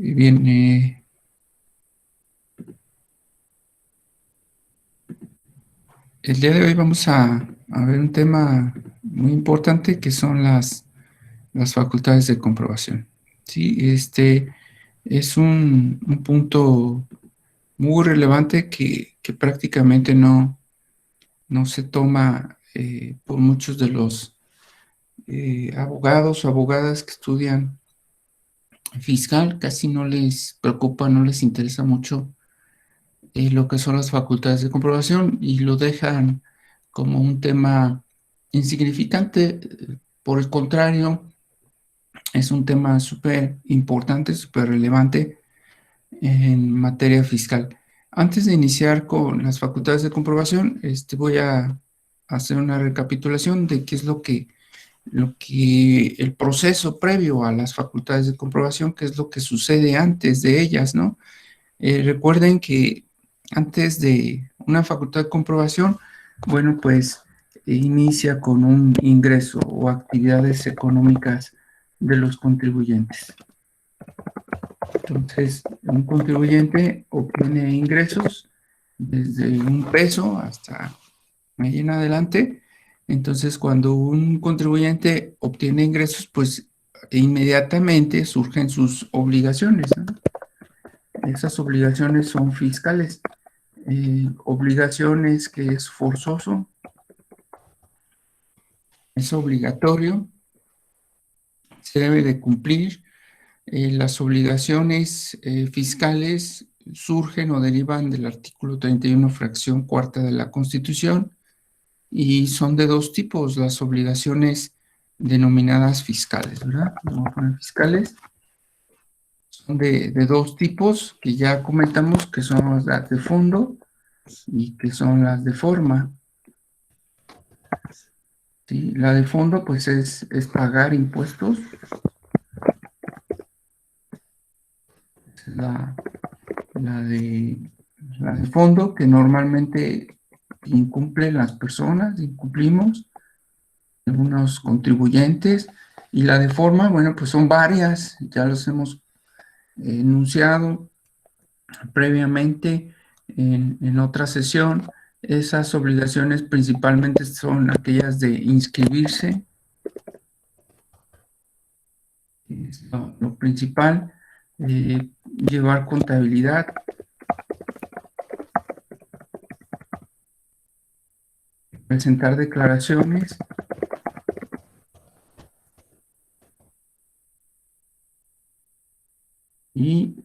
Bien, el día de hoy vamos a ver un tema muy importante que son las facultades de comprobación. Sí, este es un punto muy relevante que prácticamente no se toma por muchos de los abogados o abogadas que estudian fiscal, casi no les preocupa, no les interesa mucho lo que son las facultades de comprobación y lo dejan como un tema insignificante. Por el contrario, es un tema súper importante, súper relevante en materia fiscal. Antes de iniciar con las facultades de comprobación, voy a hacer una recapitulación de qué es lo que el proceso previo a las facultades de comprobación, qué es lo que sucede antes de ellas, ¿no? Recuerden que antes de una facultad de comprobación, bueno, pues inicia con un ingreso o actividades económicas de los contribuyentes. Entonces, un contribuyente obtiene ingresos desde un peso hasta ahí en adelante. Entonces, cuando un contribuyente obtiene ingresos, pues inmediatamente surgen sus obligaciones, ¿no? Esas obligaciones son fiscales. Obligaciones que es forzoso, es obligatorio, se debe de cumplir. Las obligaciones fiscales surgen o derivan del artículo 31, fracción cuarta de la Constitución, y son de dos tipos, las obligaciones denominadas fiscales, ¿verdad? Vamos a poner fiscales. Son de dos tipos que ya comentamos, que son las de fondo y que son las de forma. ¿Sí? La de fondo, pues es pagar impuestos. La, la, de, la de fondo, que normalmente incumplen las personas, incumplimos algunos contribuyentes. Y la de forma, bueno, pues son varias, ya los hemos enunciado previamente en otra sesión. Esas obligaciones principalmente son aquellas de inscribirse, es lo principal, llevar contabilidad, presentar declaraciones y,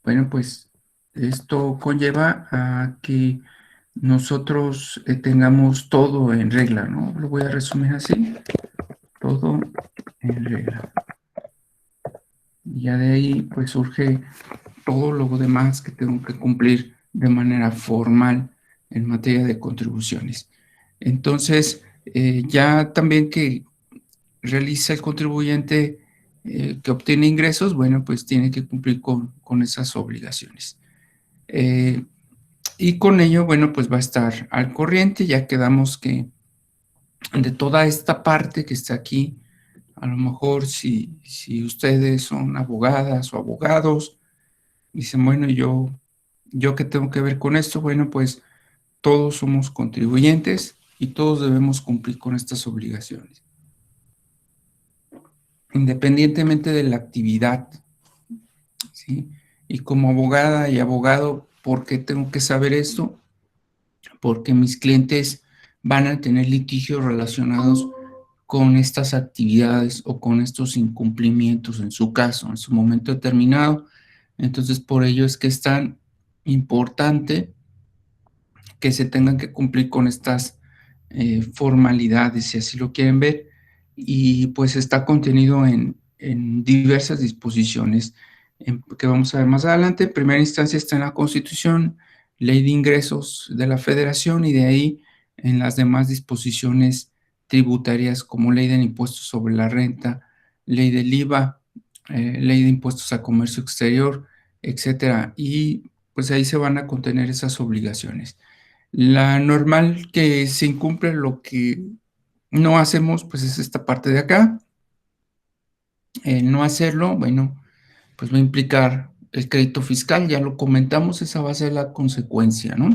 bueno, pues esto conlleva a que nosotros tengamos todo en regla, ¿no? Lo voy a resumir así, todo en regla. Y ya de ahí pues surge todo lo demás que tengo que cumplir de manera formal en materia de contribuciones. Entonces, ya también que realiza el contribuyente que obtiene ingresos, bueno, pues tiene que cumplir con esas obligaciones. Y con ello, bueno, pues va a estar al corriente. Ya quedamos que de toda esta parte que está aquí, a lo mejor si ustedes son abogadas o abogados, dicen, bueno, yo qué tengo que ver con esto, bueno, pues todos somos contribuyentes y todos debemos cumplir con estas obligaciones, independientemente de la actividad, ¿sí? Y como abogada y abogado, ¿por qué tengo que saber esto? Porque mis clientes van a tener litigios relacionados con estas actividades o con estos incumplimientos en su caso, en su momento determinado. Entonces, por ello es que es tan importante que se tengan que cumplir con estas formalidades, si así lo quieren ver, y pues está contenido en diversas disposiciones que vamos a ver más adelante. En primera instancia está en la Constitución, Ley de Ingresos de la Federación, y de ahí en las demás disposiciones tributarias como Ley del Impuesto sobre la Renta, Ley del IVA, Ley de Impuestos a Comercio Exterior, etcétera. Y pues ahí se van a contener esas obligaciones. La normal que se incumple, lo que no hacemos, pues es esta parte de acá. El no hacerlo, bueno, pues va a implicar el crédito fiscal, ya lo comentamos, esa va a ser la consecuencia, ¿no?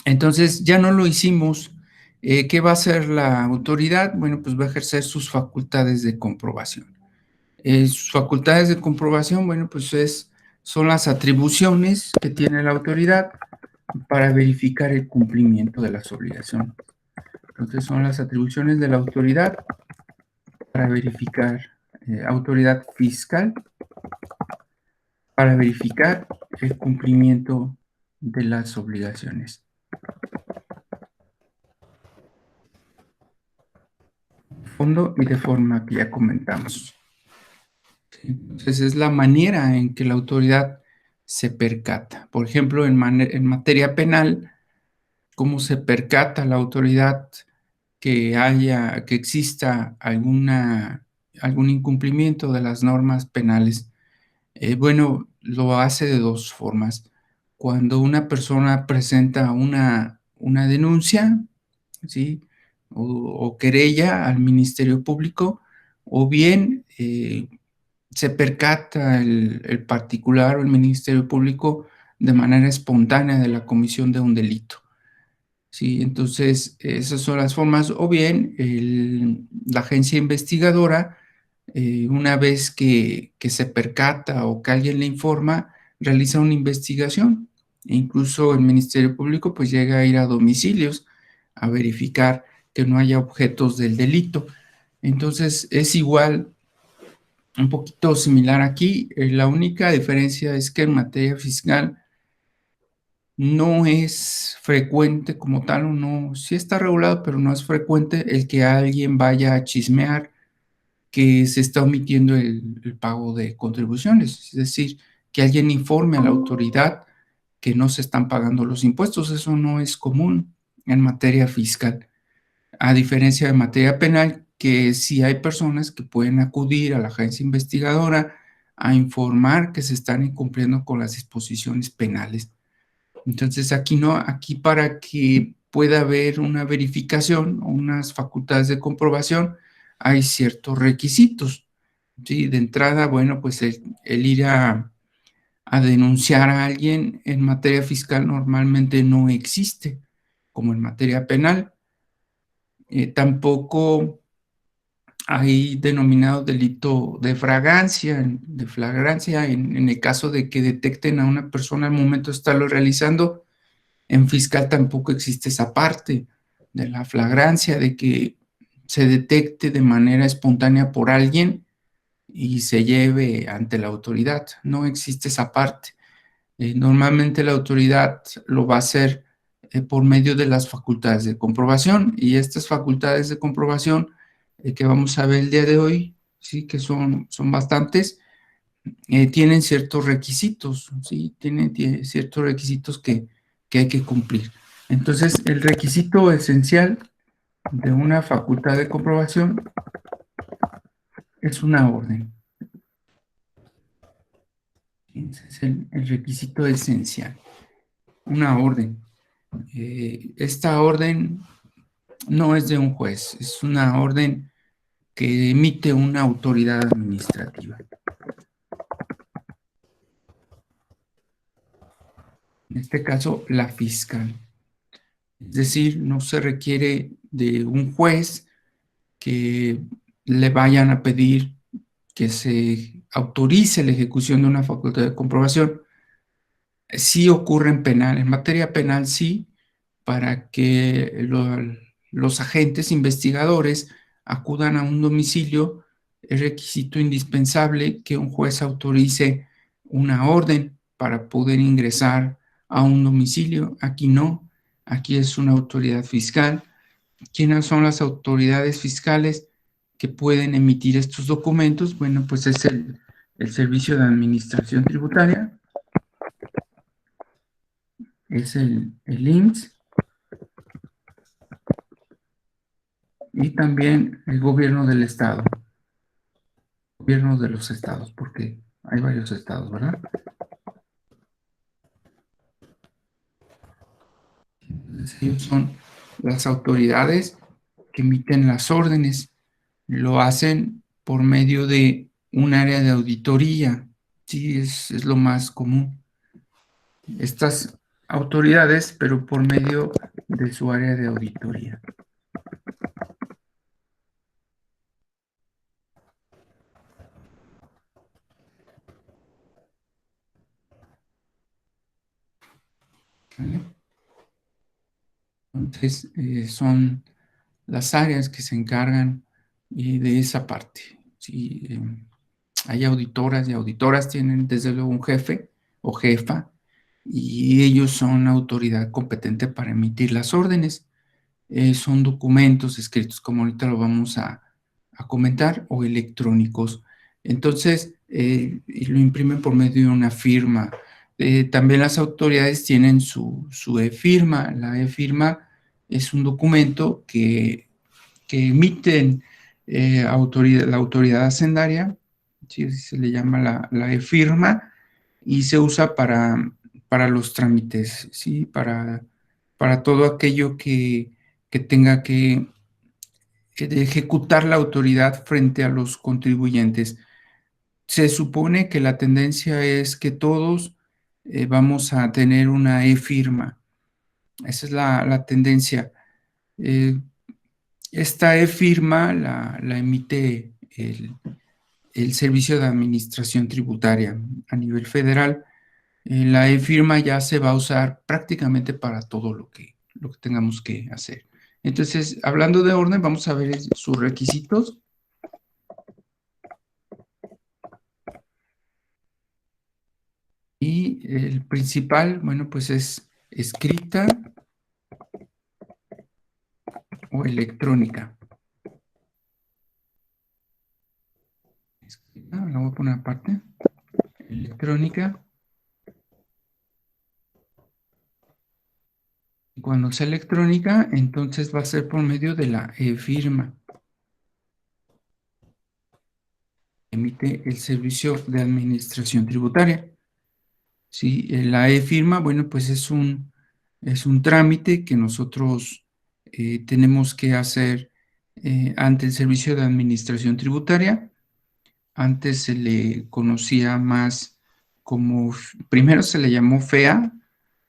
Entonces, ya no lo hicimos. ¿Qué va a hacer la autoridad? Bueno, pues va a ejercer sus facultades de comprobación. Sus facultades de comprobación, bueno, pues son las atribuciones que tiene la autoridad para verificar el cumplimiento de las obligaciones. Entonces, son las atribuciones de la autoridad para verificar, autoridad fiscal, para verificar el cumplimiento de las obligaciones. Fondo y de forma que ya comentamos. Entonces es la manera en que la autoridad se percata. Por ejemplo, en materia penal, ¿cómo se percata la autoridad que exista algún incumplimiento de las normas penales? Bueno, lo hace de dos formas. Cuando una persona presenta una denuncia, ¿sí? O querella al Ministerio Público, o bien se percata el particular o el Ministerio Público de manera espontánea de la comisión de un delito. Sí, entonces esas son las formas, o bien la agencia investigadora, una vez que se percata o que alguien le informa, realiza una investigación. E incluso el Ministerio Público pues llega a ir a domicilios a verificar que no haya objetos del delito. Entonces es igual, un poquito similar aquí. La única diferencia es que en materia fiscal no es frecuente como tal, o no, sí está regulado, pero no es frecuente el que alguien vaya a chismear que se está omitiendo el pago de contribuciones, es decir, que alguien informe a la autoridad que no se están pagando los impuestos. Eso no es común en materia fiscal, a diferencia de materia penal, que sí hay personas que pueden acudir a la agencia investigadora a informar que se están incumpliendo con las disposiciones penales. Entonces aquí no, aquí para que pueda haber una verificación o unas facultades de comprobación, hay ciertos requisitos. ¿Sí? De entrada, bueno, pues el ir a denunciar a alguien en materia fiscal normalmente no existe, como en materia penal. Tampoco hay denominado delito de flagrancia en el caso de que detecten a una persona al momento de estarlo realizando. En fiscal tampoco existe esa parte de la flagrancia, de que se detecte de manera espontánea por alguien y se lleve ante la autoridad. No existe esa parte. Normalmente la autoridad lo va a hacer por medio de las facultades de comprobación, y estas facultades de comprobación que vamos a ver el día de hoy, sí, que son bastantes, tienen ciertos requisitos, ¿sí? Tienen ciertos requisitos que hay que cumplir. Entonces, el requisito esencial de una facultad de comprobación es una orden. Ese es el requisito esencial, una orden. Esta orden no es de un juez, es una orden que emite una autoridad administrativa. En este caso, la fiscal. Es decir, no se requiere de un juez que le vayan a pedir que se autorice la ejecución de una facultad de comprobación. Sí ocurre en penal, en materia penal sí, para que los agentes investigadores acudan a un domicilio, es requisito indispensable que un juez autorice una orden para poder ingresar a un domicilio. Aquí no, aquí es una autoridad fiscal. ¿Quiénes son las autoridades fiscales que pueden emitir estos documentos? Bueno, pues es el Servicio de Administración Tributaria, es el IMSS y también el gobierno del estado, gobierno de los estados, porque hay varios estados, ¿verdad? Entonces, ellos son las autoridades que emiten las órdenes, lo hacen por medio de un área de auditoría. Sí, es lo más común. Estas autoridades, pero por medio de su área de auditoría. ¿Vale? Entonces, son las áreas que se encargan de esa parte. Sí, hay auditoras y auditoras tienen desde luego un jefe o jefa y ellos son la autoridad competente para emitir las órdenes. Son documentos escritos, como ahorita lo vamos a comentar, o electrónicos. Entonces, y lo imprimen por medio de una firma. También las autoridades tienen su e-firma. La e-firma es un documento que emiten la autoridad hacendaria, ¿sí? Así se le llama la e-firma, y se usa para los trámites, ¿sí? Para todo aquello que tenga que de ejecutar la autoridad frente a los contribuyentes. Se supone que la tendencia es que todos vamos a tener una e-firma. Esa es la tendencia. Eh, Esta e-firma la emite el Servicio de Administración Tributaria a nivel federal. La e-firma ya se va a usar prácticamente para todo lo que tengamos que hacer. Entonces, hablando de orden, vamos a ver sus requisitos. Y el principal, bueno, pues es escrita o electrónica. Escrita, la voy a poner aparte. Electrónica. Y cuando sea electrónica, entonces va a ser por medio de la e-firma. Emite el Servicio de Administración Tributaria. Sí, la e-firma, bueno, pues es un trámite que nosotros tenemos que hacer ante el Servicio de Administración Tributaria. Antes se le conocía más como, primero se le llamó FEA,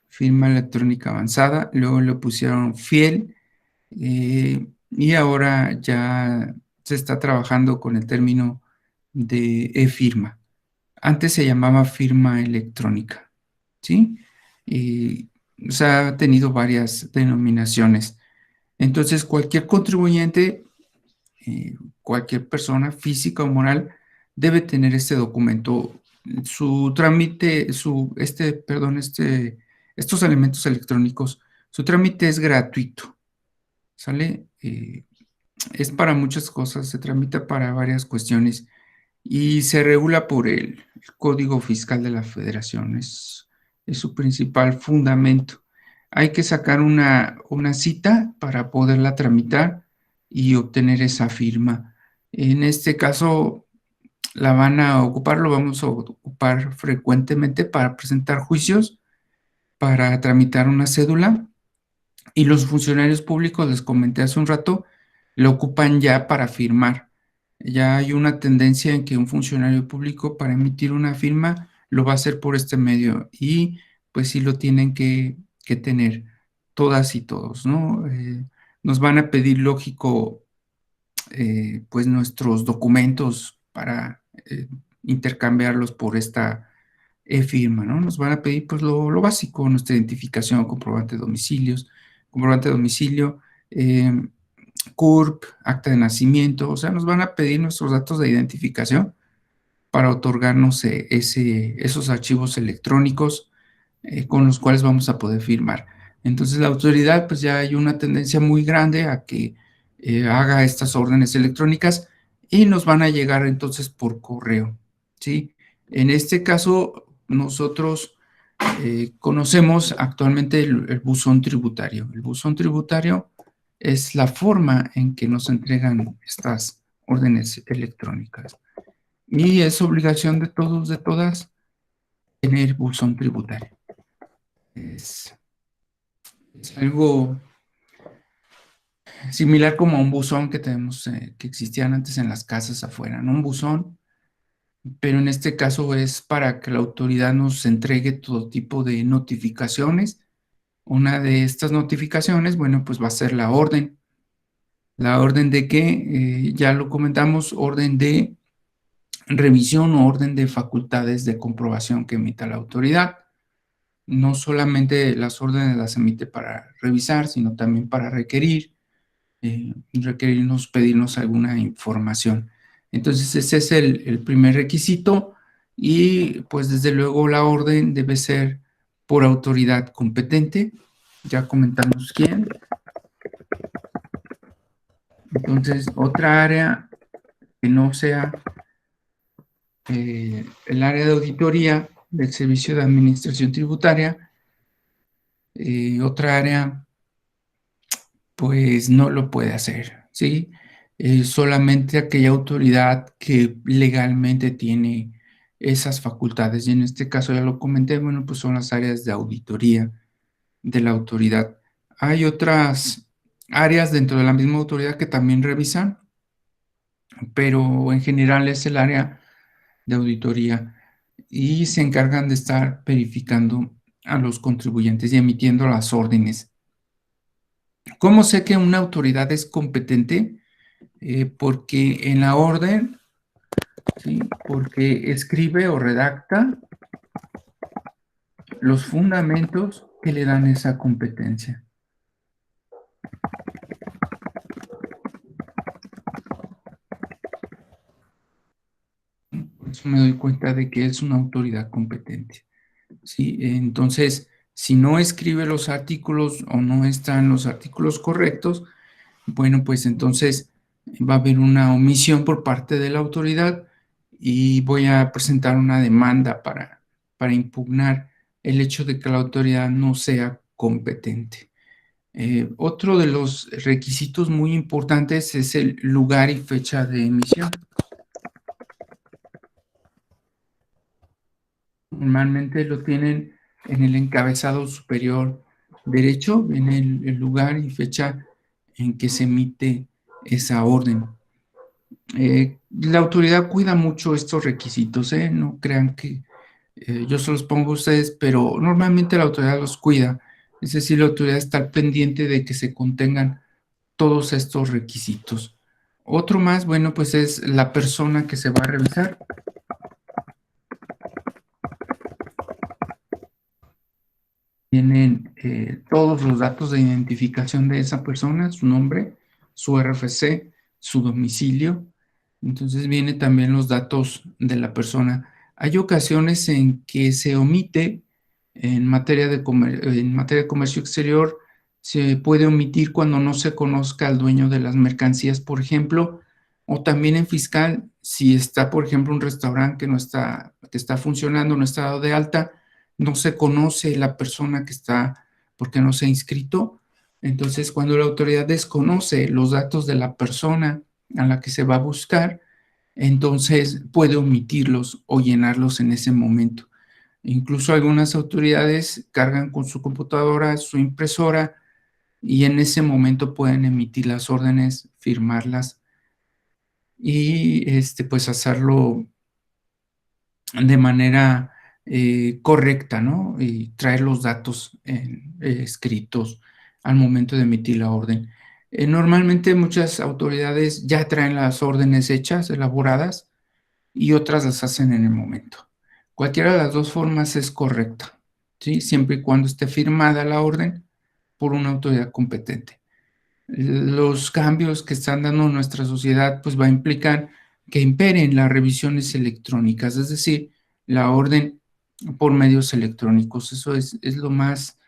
Firma Electrónica Avanzada, luego le pusieron FIEL, y ahora ya se está trabajando con el término de e-firma. Antes se llamaba firma electrónica, ¿sí? Y, o sea, ha tenido varias denominaciones. Entonces, cualquier contribuyente, cualquier persona física o moral, debe tener este documento. Su trámite, estos elementos electrónicos, su trámite es gratuito, ¿sale? Es para muchas cosas, se tramita para varias cuestiones y se regula por el Código Fiscal de la Federación. Es su principal fundamento. Hay que sacar una cita para poderla tramitar y obtener esa firma. En este caso, la van a ocupar, lo vamos a ocupar frecuentemente para presentar juicios, para tramitar una cédula, y los funcionarios públicos, les comenté hace un rato, lo ocupan ya para firmar. Ya hay una tendencia en que un funcionario público para emitir una firma lo va a hacer por este medio y pues sí lo tienen que tener todas y todos, ¿no? Nos van a pedir, lógico, pues nuestros documentos para intercambiarlos por esta firma, ¿no? Nos van a pedir pues lo básico, nuestra identificación, comprobante de domicilio, CURP, acta de nacimiento, o sea, nos van a pedir nuestros datos de identificación para otorgarnos esos archivos electrónicos con los cuales vamos a poder firmar. Entonces la autoridad, pues ya hay una tendencia muy grande a que haga estas órdenes electrónicas y nos van a llegar entonces por correo, ¿sí? En este caso, nosotros conocemos actualmente el buzón tributario. El buzón tributario es la forma en que nos entregan estas órdenes electrónicas. Y es obligación de todos, de todas, tener buzón tributario. Es, es algo similar como a un buzón que tenemos, que existían antes en las casas afuera, ¿no? Un buzón pero en este caso es para que la autoridad nos entregue todo tipo de notificaciones. Una de estas notificaciones, bueno, pues va a ser la orden. La orden de que, ya lo comentamos, orden de revisión o orden de facultades de comprobación que emita la autoridad. No solamente las órdenes las emite para revisar, sino también para requerir, requerirnos, pedirnos alguna información. Entonces, ese es el primer requisito y pues desde luego la orden debe ser por autoridad competente. Ya comentamos quién. Entonces, otra área que no sea el área de auditoría del Servicio de Administración Tributaria, otra área pues no lo puede hacer, ¿sí? Solamente aquella autoridad que legalmente tiene esas facultades, y en este caso ya lo comenté, bueno, pues son las áreas de auditoría de la autoridad. Hay otras áreas dentro de la misma autoridad que también revisan, pero en general es el área de auditoría y se encargan de estar verificando a los contribuyentes y emitiendo las órdenes. ¿Cómo sé que una autoridad es competente? Porque en la orden, ¿sí? Porque escribe o redacta los fundamentos que le dan esa competencia. Por eso me doy cuenta de que es una autoridad competente, ¿sí? Entonces, si no escribe los artículos o no están los artículos correctos, bueno, pues entonces va a haber una omisión por parte de la autoridad y voy a presentar una demanda para impugnar el hecho de que la autoridad no sea competente. Otro de los requisitos muy importantes es el lugar y fecha de emisión. Normalmente lo tienen en el encabezado superior derecho, viene el lugar y fecha en que se emite esa orden. La autoridad cuida mucho estos requisitos, ¿eh? No crean que yo se los pongo a ustedes, pero normalmente la autoridad los cuida. Es decir, la autoridad está al pendiente de que se contengan todos estos requisitos. Otro más, bueno, pues es la persona que se va a revisar. Tienen todos los datos de identificación de esa persona, su nombre, su RFC, su domicilio. Entonces vienen también los datos de la persona. Hay ocasiones en que se omite en materia en materia de comercio exterior, se puede omitir cuando no se conozca al dueño de las mercancías, por ejemplo, o también en fiscal, si está, por ejemplo, un restaurante que está funcionando, no está dado de alta, no se conoce la persona que está, porque no se ha inscrito. Entonces, cuando la autoridad desconoce los datos de la persona a la que se va a buscar, entonces puede omitirlos o llenarlos en ese momento. Incluso algunas autoridades cargan con su computadora, su impresora, y en ese momento pueden emitir las órdenes, firmarlas y pues hacerlo de manera correcta, ¿no? Y traer los datos escritos al momento de emitir la orden. Normalmente muchas autoridades ya traen las órdenes hechas, elaboradas, y otras las hacen en el momento. Cualquiera de las dos formas es correcta, ¿sí? Siempre y cuando esté firmada la orden por una autoridad competente. Los cambios que están dando nuestra sociedad pues va a implicar que imperen las revisiones electrónicas, es decir, la orden por medios electrónicos. Eso es lo más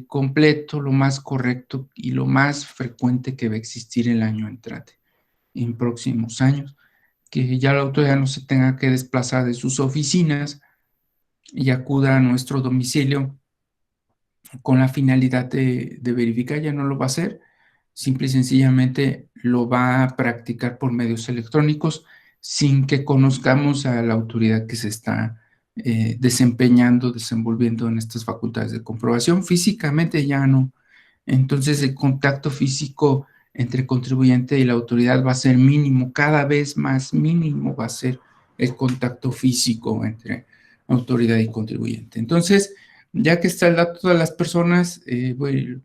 completo, lo más correcto y lo más frecuente que va a existir el año entrante, en próximos años, que ya la autoridad no se tenga que desplazar de sus oficinas y acuda a nuestro domicilio con la finalidad de verificar, ya no lo va a hacer, simple y sencillamente lo va a practicar por medios electrónicos sin que conozcamos a la autoridad que se está desempeñando, desenvolviendo en estas facultades de comprobación. Físicamente ya no. Entonces el contacto físico entre el contribuyente y la autoridad va a ser mínimo, cada vez más mínimo va a ser el contacto físico entre autoridad y contribuyente. Entonces, ya que está el dato de las personas, bueno,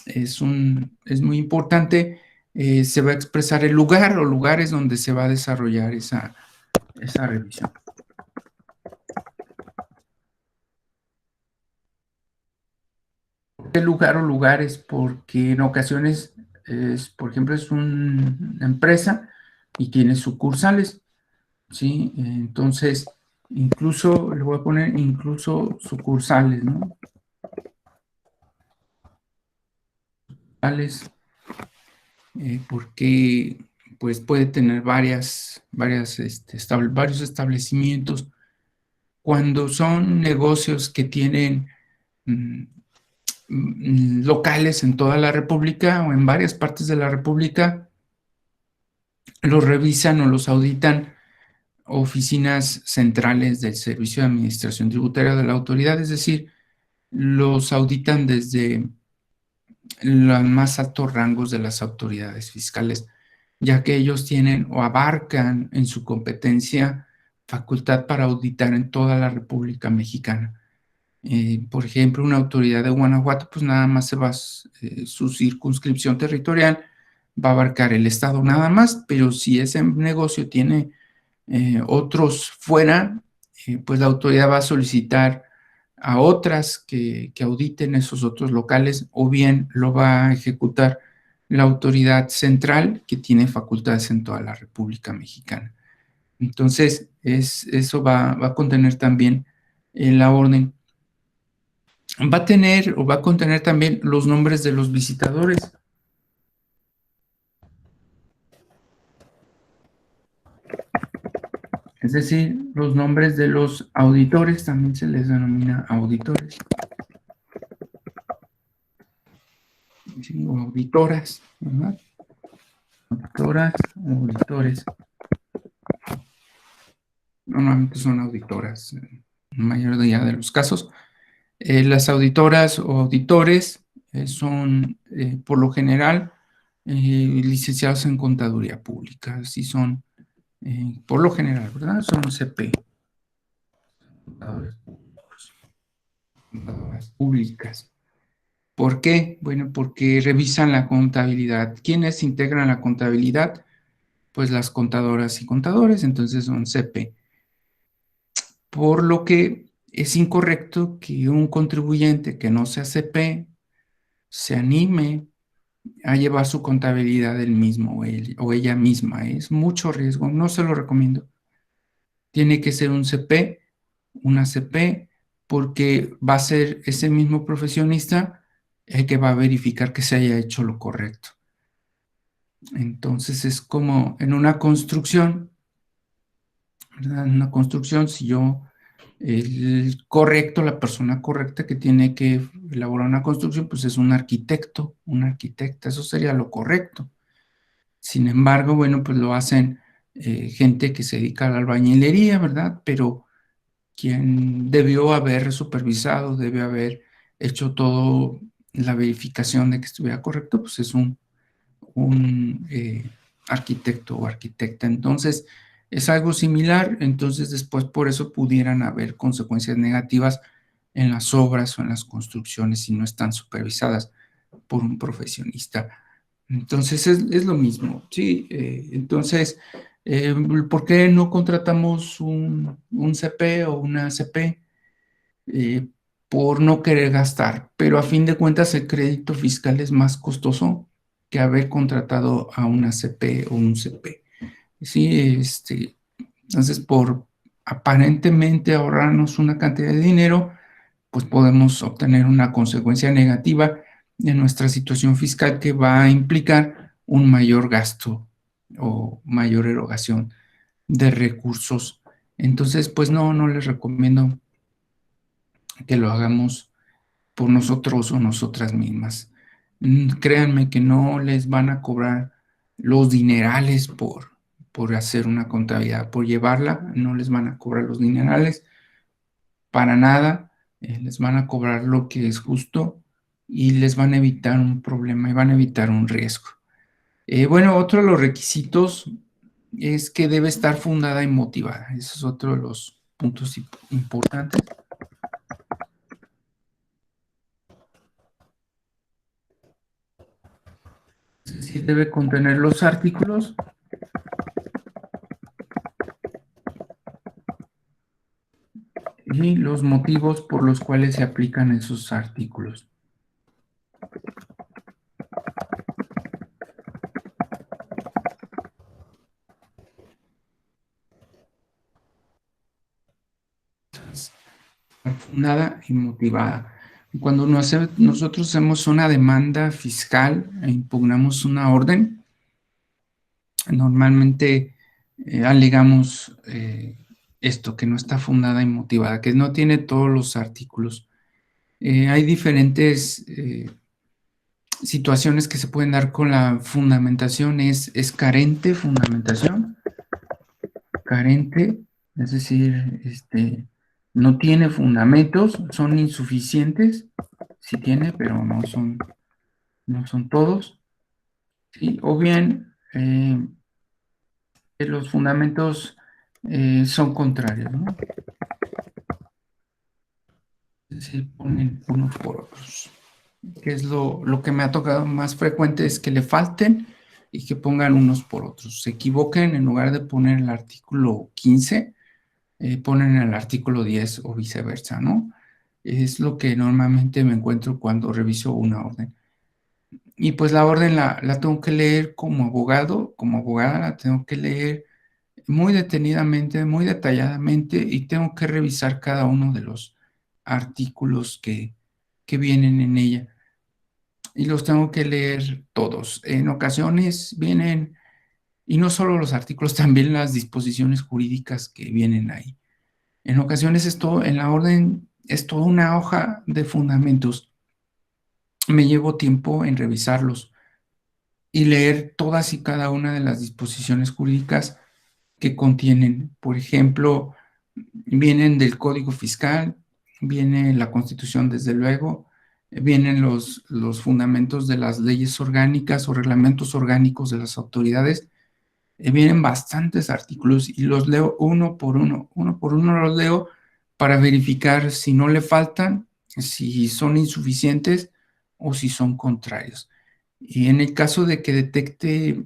es muy importante, se va a expresar el lugar o lugares donde se va a desarrollar esa revisión. ¿Qué lugar o lugares? Porque en ocasiones, por ejemplo, es una empresa y tiene sucursales, ¿sí? Entonces, incluso, le voy a poner incluso sucursales, ¿no? Porque pues puede tener varios establecimientos. Cuando son negocios que tienen mm, locales en toda la República o en varias partes de la República, los revisan o los auditan oficinas centrales del Servicio de Administración Tributaria de la autoridad, es decir, los auditan desde los más altos rangos de las autoridades fiscales, ya que ellos tienen o abarcan en su competencia facultad para auditar en toda la República Mexicana. Por ejemplo, una autoridad de Guanajuato, pues nada más su circunscripción territorial va a abarcar el estado nada más, pero si ese negocio tiene otros fuera, pues la autoridad va a solicitar a otras que auditen esos otros locales, o bien lo va a ejecutar la autoridad central que tiene facultades en toda la República Mexicana. Entonces, eso va a contener también la orden. Va a tener o va a contener también los nombres de los visitadores. Es decir, los nombres de los auditores también se les denomina auditores. ¿Sí? O auditoras, ¿verdad? Auditoras, auditores. Normalmente son auditoras, en la mayoría de los casos. Las auditoras o auditores son, por lo general, licenciados en contaduría pública. Así son, por lo general, ¿verdad? Son CP, contadoras públicas. ¿Por qué? Bueno, porque revisan la contabilidad. ¿Quiénes integran la contabilidad? Pues las contadoras y contadores, entonces son CP. Por lo que es incorrecto que un contribuyente que no sea CP se anime a llevar su contabilidad él mismo o ella misma. Es mucho riesgo, no se lo recomiendo. Tiene que ser un CP, una CP, porque va a ser ese mismo profesionista el que va a verificar que se haya hecho lo correcto. Entonces es como en una construcción, ¿verdad? En una construcción, si yo, el correcto, la persona correcta que tiene que elaborar una construcción, pues es un arquitecto, una arquitecta, eso sería lo correcto. Sin embargo, bueno, pues lo hacen gente que se dedica a la albañilería, ¿verdad? Pero quien debió haber supervisado, debe haber hecho todo la verificación de que estuviera correcto, pues es un arquitecto o arquitecta. Entonces, es algo similar, entonces después por eso pudieran haber consecuencias negativas en las obras o en las construcciones si no están supervisadas por un profesionista. Entonces, es lo mismo, ¿sí? Entonces, ¿por qué no contratamos un CP o una CP? eh, por no querer gastar, pero a fin de cuentas el crédito fiscal es más costoso que haber contratado a una CP o un CP. Sí, entonces por aparentemente ahorrarnos una cantidad de dinero, pues podemos obtener una consecuencia negativa en nuestra situación fiscal que va a implicar un mayor gasto o mayor erogación de recursos. Entonces, pues no les recomiendo que lo hagamos por nosotros o nosotras mismas. Créanme que no les van a cobrar los dinerales por hacer una contabilidad, por llevarla, no les van a cobrar los dinerales para nada, les van a cobrar lo que es justo y les van a evitar un problema y van a evitar un riesgo. Bueno, otro de los requisitos es que debe estar fundada y motivada. Ese es otro de los puntos importantes. Es decir, debe contener los artículos y los motivos por los cuales se aplican esos artículos. Fundada y motivada. Cuando nosotros hacemos una demanda fiscal e impugnamos una orden, normalmente alegamos esto, que no está fundada y motivada, que no tiene todos los artículos. Hay diferentes situaciones que se pueden dar con la fundamentación. Es carente fundamentación, carente, es decir, no tiene fundamentos, son insuficientes, sí tiene, pero no son todos, ¿sí? O bien los fundamentos son contrarios, ¿no? Se ponen unos por otros. Que es lo que me ha tocado más frecuente, es que le falten y que pongan unos por otros. Se equivoquen, en lugar de poner el artículo 15, ponen el artículo 10 o viceversa, ¿no? Es lo que normalmente me encuentro cuando reviso una orden. Y pues la orden la tengo que leer como abogado, como abogada la tengo que leer muy detenidamente, muy detalladamente, y tengo que revisar cada uno de los artículos que vienen en ella. Y los tengo que leer todos. En ocasiones vienen, y no solo los artículos, también las disposiciones jurídicas que vienen ahí. En ocasiones esto en la orden es toda una hoja de fundamentos. Me llevo tiempo en revisarlos y leer todas y cada una de las disposiciones jurídicas que contienen. Por ejemplo, vienen del Código Fiscal, viene la Constitución, desde luego, vienen los fundamentos de las leyes orgánicas o reglamentos orgánicos de las autoridades. Vienen bastantes artículos y los leo uno por uno los leo para verificar si no le faltan, si son insuficientes o si son contrarios. Y en el caso de que detecte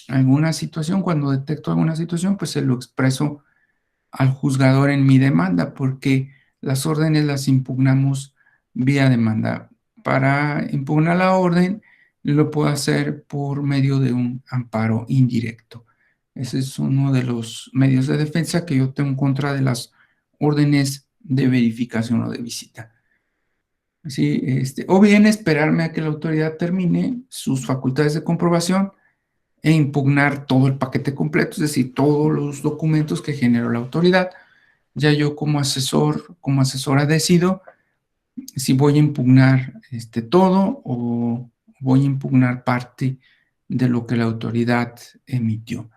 alguna situación, cuando detecto alguna situación, pues se lo expreso al juzgador en mi demanda, porque las órdenes las impugnamos vía demanda. Para impugnar la orden, lo puedo hacer por medio de un amparo indirecto. Ese es uno de los medios de defensa que yo tengo en contra de las órdenes de verificación o de visita. Sí, o bien esperarme a que la autoridad termine sus facultades de comprobación e impugnar todo el paquete completo, es decir, todos los documentos que generó la autoridad. Ya yo como asesora decido si voy a impugnar todo o voy a impugnar parte de lo que la autoridad emitió.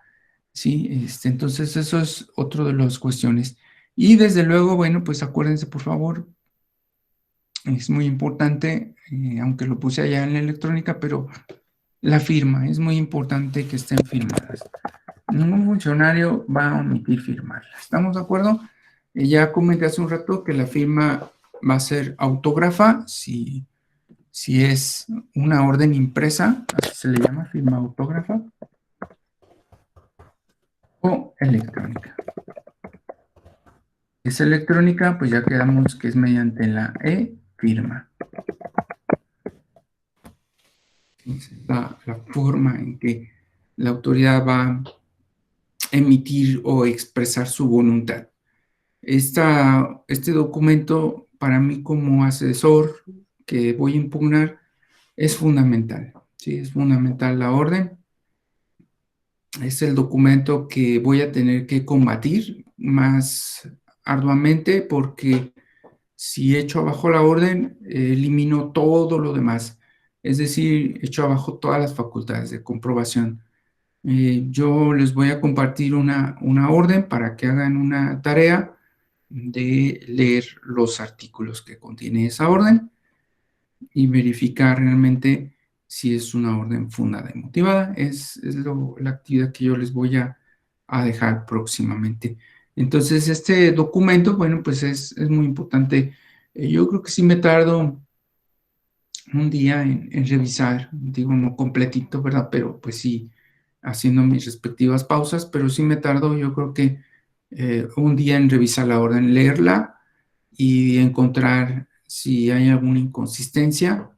Sí, entonces eso es otro de las cuestiones. Y desde luego, bueno, pues acuérdense, por favor, es muy importante, aunque lo puse allá en la electrónica, pero la firma, es muy importante que estén firmadas. Ningún funcionario va a omitir firmarla. ¿Estamos de acuerdo? Ya comenté hace un rato que la firma va a ser autógrafa, si es una orden impresa, así se le llama, firma autógrafa, o electrónica. Es electrónica, pues ya quedamos que es mediante la e-firma. Es la forma en que la autoridad va a emitir o expresar su voluntad. Este documento, para mí como asesor que voy a impugnar, es fundamental. ¿Sí? Es fundamental la orden. Es el documento que voy a tener que combatir más arduamente, porque si echo abajo la orden, elimino todo lo demás. Es decir, echo abajo todas las facultades de comprobación. Yo les voy a compartir una orden para que hagan una tarea de leer los artículos que contiene esa orden y verificar realmente si es una orden fundada y motivada. Es la actividad que yo les voy a a dejar próximamente. Entonces, este documento, bueno, pues es muy importante. Yo creo que sí me tardo un día en revisar, digo, no completito, ¿verdad? Pero pues sí, haciendo mis respectivas pausas, pero sí me tardo, yo creo que un día en revisar la orden, leerla y encontrar si hay alguna inconsistencia,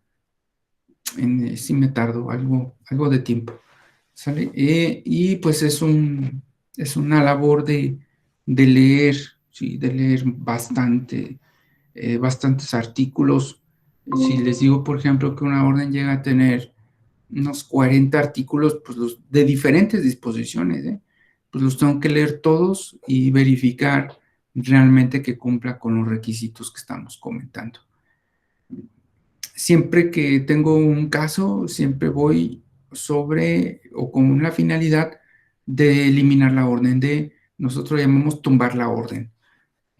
sí me tardo algo de tiempo, ¿sale? Y pues es una labor de leer, sí, de leer bastante, bastantes artículos. Si les digo, por ejemplo, que una orden llega a tener unos 40 artículos, pues los de diferentes disposiciones, ¿eh? Pues los tengo que leer todos y verificar realmente que cumpla con los requisitos que estamos comentando. Siempre que tengo un caso, siempre voy sobre o con la finalidad de eliminar la orden, nosotros llamamos tumbar la orden,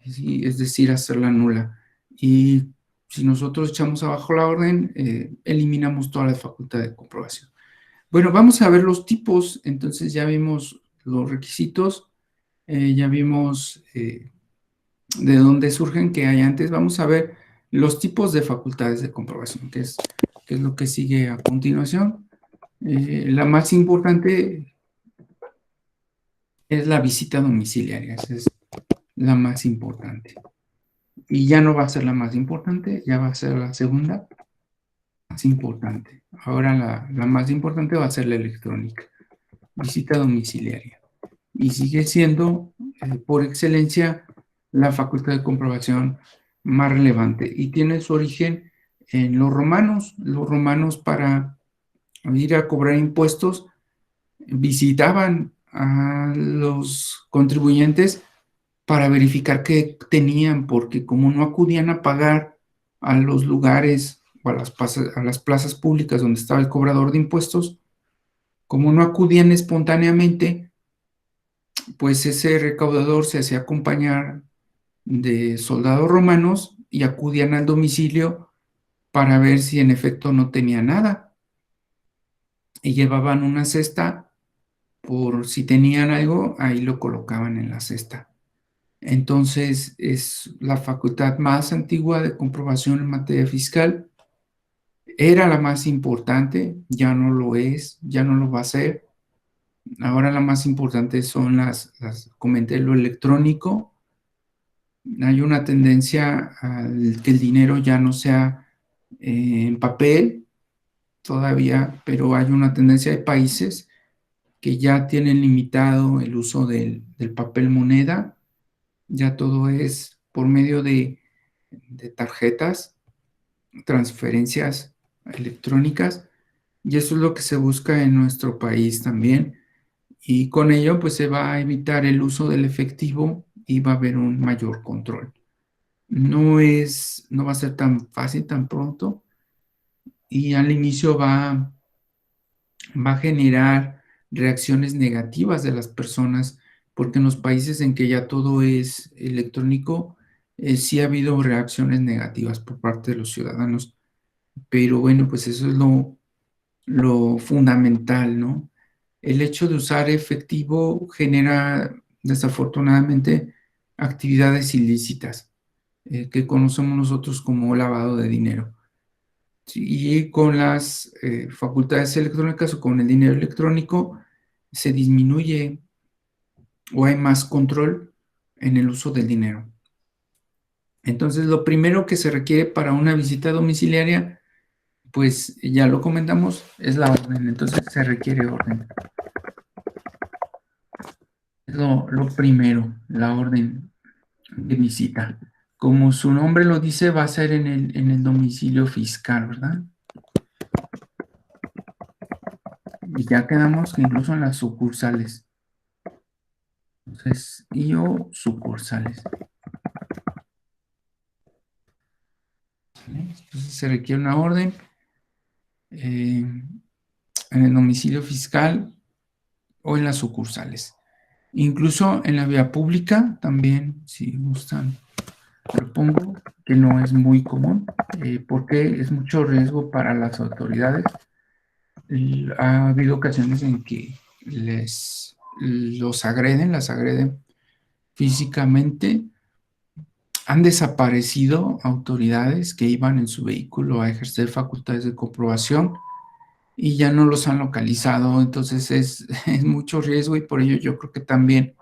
¿sí? Es decir, hacerla nula. Y si nosotros echamos abajo la orden, eliminamos toda la facultad de comprobación. Bueno, vamos a ver los tipos. Entonces ya vimos los requisitos, ya vimos de dónde surgen, que hay antes. Vamos a ver los tipos de facultades de comprobación, que es lo que sigue a continuación. La más importante es la visita domiciliaria, esa es la más importante. Y ya no va a ser la más importante, ya va a ser la segunda más importante. Ahora la más importante va a ser la electrónica, visita domiciliaria. Y sigue siendo, por excelencia, la facultad de comprobación más relevante. Y tiene su origen en los romanos. Los romanos, para ir a cobrar impuestos, visitaban a los contribuyentes para verificar qué tenían, porque como no acudían a pagar a los lugares o a las plazas públicas donde estaba el cobrador de impuestos, como no acudían espontáneamente, pues ese recaudador se hacía acompañar de soldados romanos y acudían al domicilio para ver si en efecto no tenía nada. Y llevaban una cesta, por si tenían algo, ahí lo colocaban en la cesta. Entonces es la facultad más antigua de comprobación en materia fiscal. Era la más importante, ya no lo es, ya no lo va a ser. Ahora la más importante son comenté, lo electrónico. Hay una tendencia al que el dinero ya no sea en papel todavía, pero hay una tendencia de países que ya tienen limitado el uso del papel moneda, ya todo es por medio de tarjetas, transferencias electrónicas, y eso es lo que se busca en nuestro país también, y con ello pues se va a evitar el uso del efectivo y va a haber un mayor control. No va a ser tan fácil tan pronto, y al inicio va a generar reacciones negativas de las personas, porque en los países en que ya todo es electrónico, sí ha habido reacciones negativas por parte de los ciudadanos, pero bueno, pues eso es lo fundamental, ¿no? El hecho de usar efectivo genera desafortunadamente actividades ilícitas, que conocemos nosotros como lavado de dinero. Sí, y con las facultades electrónicas o con el dinero electrónico se disminuye o hay más control en el uso del dinero. Entonces, lo primero que se requiere para una visita domiciliaria, pues ya lo comentamos, es la orden. Entonces, se requiere orden. Es lo primero, la orden de visita. Como su nombre lo dice, va a ser en el domicilio fiscal, ¿verdad? Y ya quedamos incluso en las sucursales. Entonces, o sucursales. ¿Vale? Entonces, se requiere una orden en el domicilio fiscal o en las sucursales. Incluso en la vía pública también, si gustan, lo pongo, que no es muy común, porque es mucho riesgo para las autoridades. Ha habido ocasiones en que les las agreden físicamente. Han desaparecido autoridades que iban en su vehículo a ejercer facultades de comprobación y ya no los han localizado, entonces es mucho riesgo y por ello yo creo que también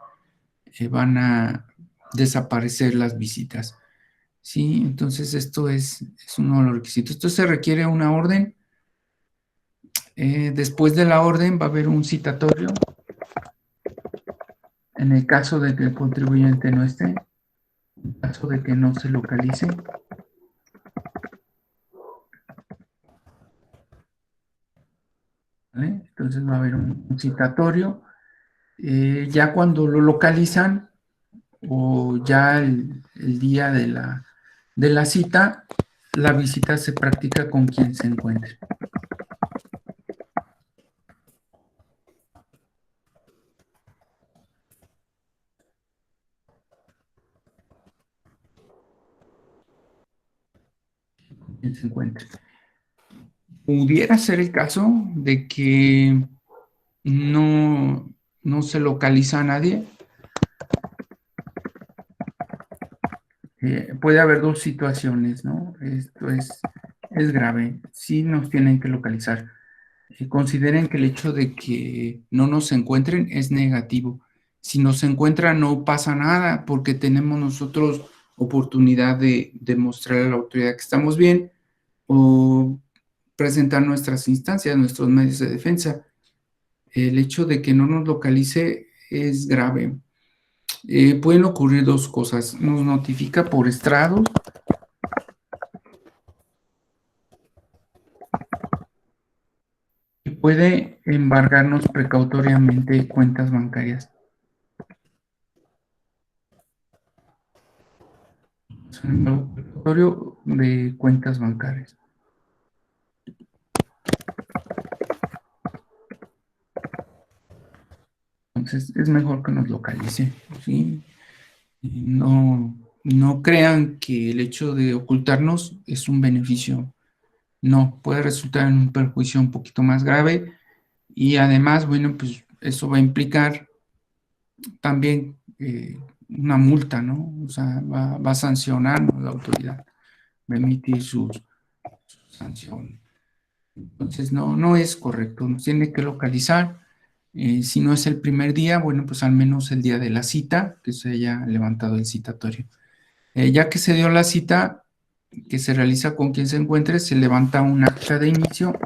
van a desaparecer las visitas. Sí, entonces esto es uno de los requisitos. Entonces se requiere una orden. Después de la orden va a haber un citatorio en el caso de que el contribuyente no esté, en caso de que no se localice, ¿vale? Entonces va a haber un citatorio. Ya cuando lo localizan o ya el día de la cita, la visita se practica con quien se encuentre. Quien se encuentre. Pudiera ser el caso de que no, no se localiza a nadie. Puede haber dos situaciones, ¿no? Esto es grave. Sí nos tienen que localizar. Consideren que el hecho de que no nos encuentren es negativo. Si nos encuentran no pasa nada porque tenemos nosotros oportunidad de demostrar a la autoridad que estamos bien o presentar nuestras instancias, nuestros medios de defensa. El hecho de que no nos localice es grave. Pueden ocurrir dos cosas. Nos notifica por estrados y puede embargarnos precautoriamente cuentas bancarias. Es un embargo precautorio de cuentas bancarias. Entonces es mejor que nos localice, ¿sí? No, no crean que el hecho de ocultarnos es un beneficio. No, puede resultar en un perjuicio un poquito más grave y además, bueno, pues eso va a implicar también una multa, ¿no? O sea, va a sancionarnos la autoridad, va a emitir su sanción. Entonces, no, no es correcto, nos tiene que localizar. Si no es el primer día, bueno, pues al menos el día de la cita, que se haya levantado el citatorio. Ya que se dio la cita, que se realiza con quien se encuentre, se levanta un acta de inicio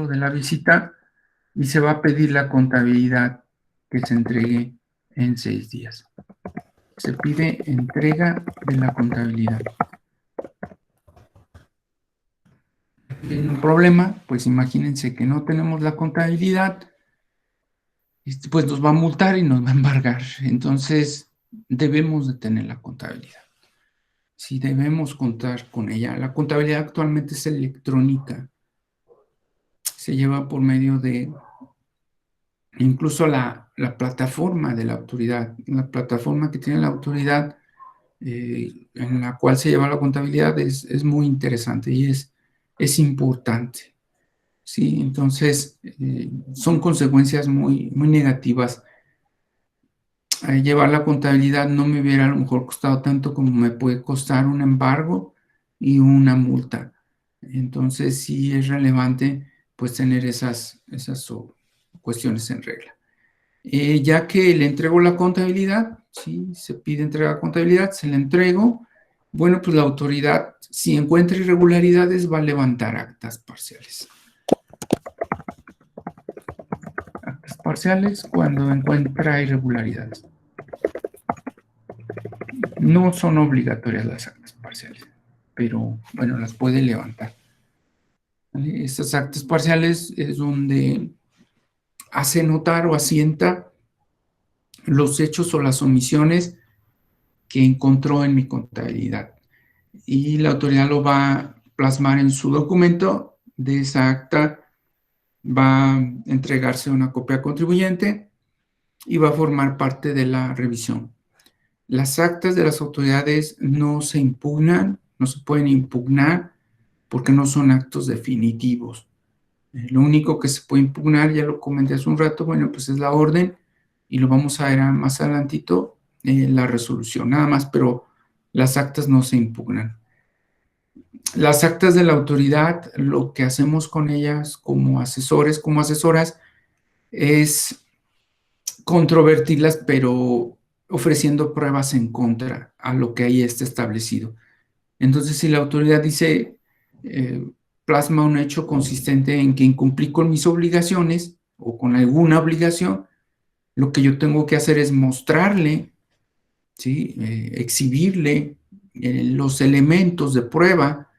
de la visita y se va a pedir la contabilidad que se entregue en 6 días. Se pide entrega de la contabilidad. Tiene un problema, pues imagínense que no tenemos la contabilidad, pues nos va a multar y nos va a embargar. Entonces, debemos de tener la contabilidad. Sí, debemos contar con ella. La contabilidad actualmente es electrónica. Se lleva por medio de incluso la plataforma de la autoridad. La plataforma que tiene la autoridad en la cual se lleva la contabilidad es muy interesante y es importante. Sí, entonces son consecuencias muy, muy negativas. Llevar la contabilidad no me hubiera a lo mejor costado tanto como me puede costar un embargo y una multa. Entonces sí es relevante pues tener esas cuestiones en regla. Ya que le entrego la contabilidad, sí, se pide entrega de contabilidad, se la entrego, bueno, pues la autoridad, si encuentra irregularidades, va a levantar actas parciales. Actas parciales cuando encuentra irregularidades. No son obligatorias las actas parciales, pero bueno, las puede levantar. ¿Vale? Estas actas parciales es donde hace notar o asienta los hechos o las omisiones que encontró en mi contabilidad. Y la autoridad lo va a plasmar en su documento. De esa acta va a entregarse una copia al contribuyente y va a formar parte de la revisión. Las actas de las autoridades no se impugnan, no se pueden impugnar porque no son actos definitivos. Lo único que se puede impugnar, ya lo comenté hace un rato, bueno, pues es la orden, y lo vamos a ver más adelantito, la resolución, nada más, pero las actas no se impugnan. Las actas de la autoridad, lo que hacemos con ellas como asesores, como asesoras, es controvertirlas, pero ofreciendo pruebas en contra a lo que ahí está establecido. Entonces, si la autoridad dice, eh, plasma un hecho consistente en que incumplí con mis obligaciones o con alguna obligación, lo que yo tengo que hacer es mostrarle, ¿sí? Exhibirle los elementos de prueba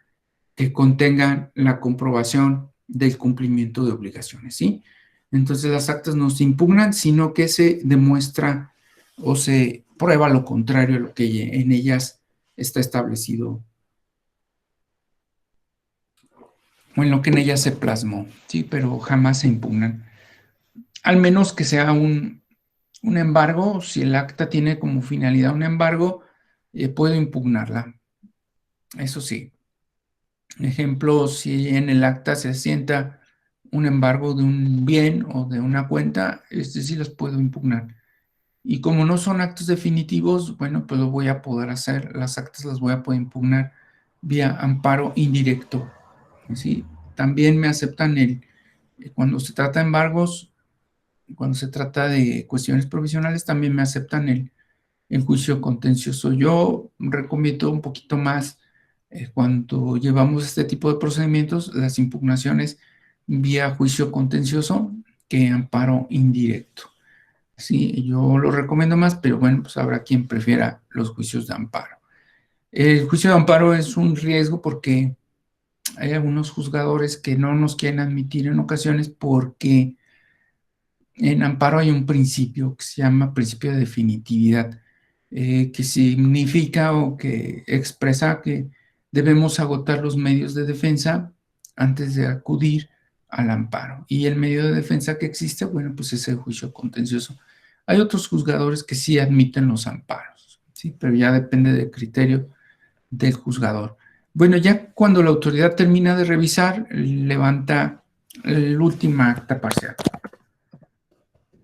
que contengan la comprobación del cumplimiento de obligaciones, ¿sí? Entonces las actas no se impugnan, sino que se demuestra o se prueba lo contrario a lo que en ellas está establecido o en lo que en ellas se plasmó, ¿sí? Pero jamás se impugnan. Al menos que sea un embargo, si el acta tiene como finalidad un embargo, puedo impugnarla. Eso sí. Ejemplo, si en el acta se asienta un embargo de un bien o de una cuenta, este sí los puedo impugnar. Y como no son actos definitivos, bueno, pues lo voy a poder hacer, las actas las voy a poder impugnar vía amparo indirecto. ¿Sí? También me aceptan cuando se trata de embargos, cuando se trata de cuestiones provisionales, también me aceptan el juicio contencioso. Yo recomiendo un poquito más cuando llevamos este tipo de procedimientos, las impugnaciones vía juicio contencioso que amparo indirecto. Sí, yo lo recomiendo más, pero bueno, pues habrá quien prefiera los juicios de amparo. El juicio de amparo es un riesgo porque hay algunos juzgadores que no nos quieren admitir en ocasiones porque en amparo hay un principio que se llama principio de definitividad, que significa o que expresa que debemos agotar los medios de defensa antes de acudir al amparo. Y el medio de defensa que existe, bueno, pues es el juicio contencioso. Hay otros juzgadores que sí admiten los amparos, ¿sí? Pero ya depende del criterio del juzgador. Bueno, ya cuando la autoridad termina de revisar, levanta el última acta parcial.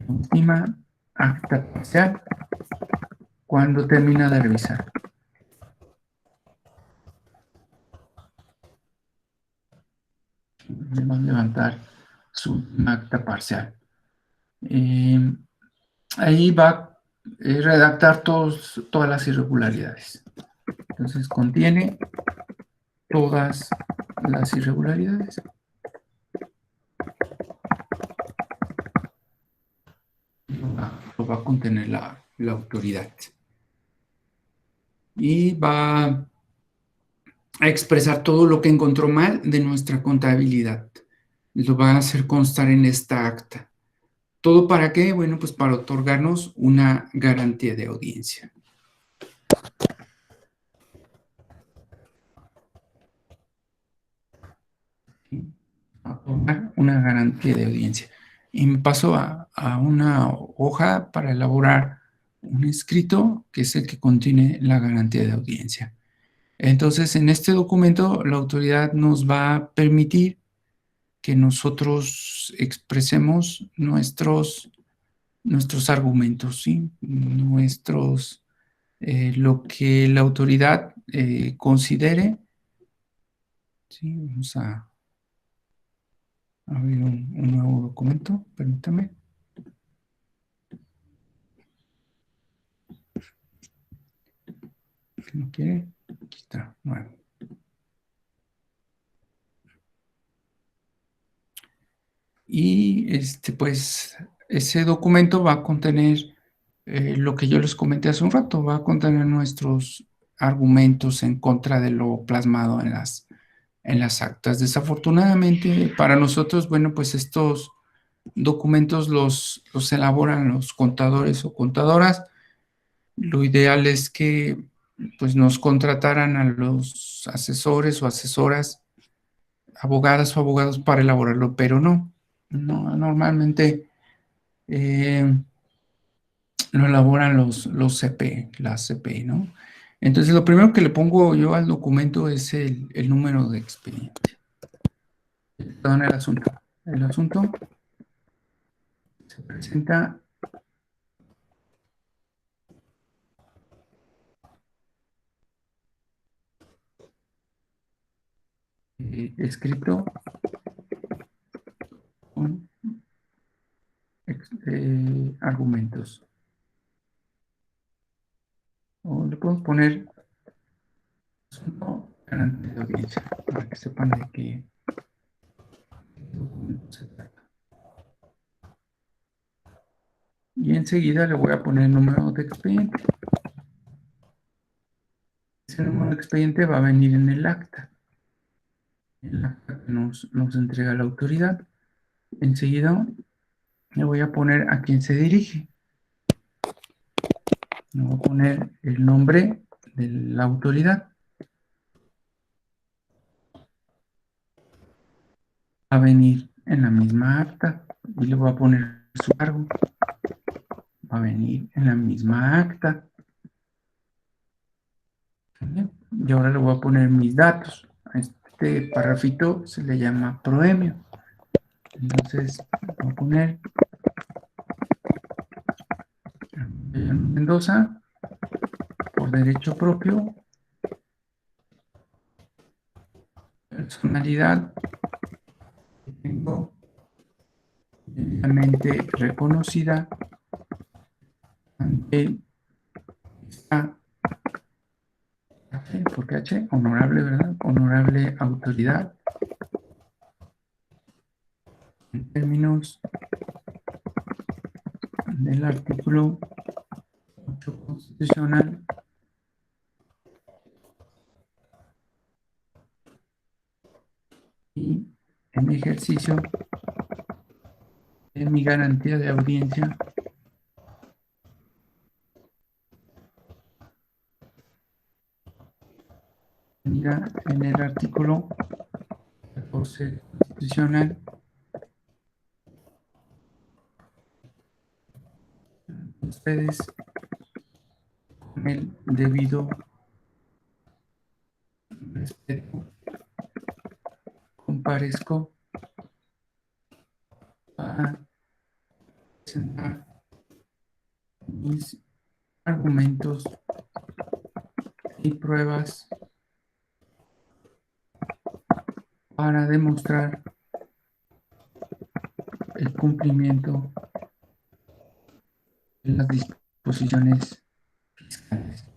Última acta parcial cuando termina de revisar. Le va a levantar su acta parcial. Eh, Ahí va a redactar todas las irregularidades. Entonces contiene todas las irregularidades. Lo va a contener la autoridad. Y va a expresar todo lo que encontró mal de nuestra contabilidad. Lo va a hacer constar en esta acta. ¿Todo para qué? Bueno, pues para otorgarnos una garantía de audiencia. Otorgar una garantía de audiencia. Y me paso a una hoja para elaborar un escrito que es el que contiene la garantía de audiencia. Entonces, en este documento, la autoridad nos va a permitir que nosotros expresemos nuestros argumentos, ¿sí? Lo que la autoridad considere. Sí, vamos a abrir un nuevo documento, permítame. ¿No quiere? Aquí está, nuevo. Y pues ese documento va a contener lo que yo les comenté hace un rato, va a contener nuestros argumentos en contra de lo plasmado en las actas. Desafortunadamente para nosotros, bueno, pues estos documentos los elaboran los contadores o contadoras. Lo ideal es que pues nos contrataran a los asesores o asesoras, abogadas o abogados para elaborarlo, pero no normalmente eh, lo elaboran los CP, las CP, ¿no? Entonces lo primero que le pongo yo al documento es el número de expediente. Perdón el asunto. el asunto, se presenta escrito con argumentos. O le podemos poner asunto garante de audiencia para que sepan de qué documento se trata. Y enseguida le voy a poner el número de expediente. Ese número de expediente va a venir en el acta que nos entrega la autoridad. Enseguida le voy a poner a quién se dirige. Le voy a poner el nombre de la autoridad. Va a venir en la misma acta y le voy a poner su cargo. Va a venir en la misma acta. Bien. Y ahora le voy a poner mis datos. A este parrafito se le llama proemio. Entonces voy a poner Mendoza por derecho propio, personalidad que tengo debidamente reconocida ante esta H, porque H, honorable, ¿verdad? Honorable autoridad en términos del artículo 8 constitucional y en ejercicio de mi garantía de audiencia mira en el artículo 14 constitucional. Ustedes con el debido respeto comparezco para presentar mis argumentos y pruebas para demostrar el cumplimiento de las disposiciones fiscales.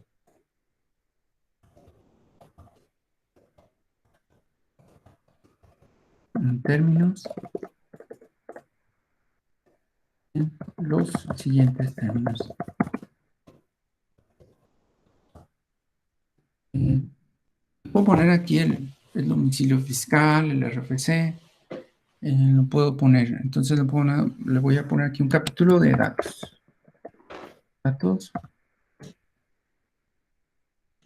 En términos, en los siguientes términos. Puedo poner aquí el domicilio fiscal, el RFC, lo puedo poner. Entonces le voy a poner aquí un capítulo de datos. Datos.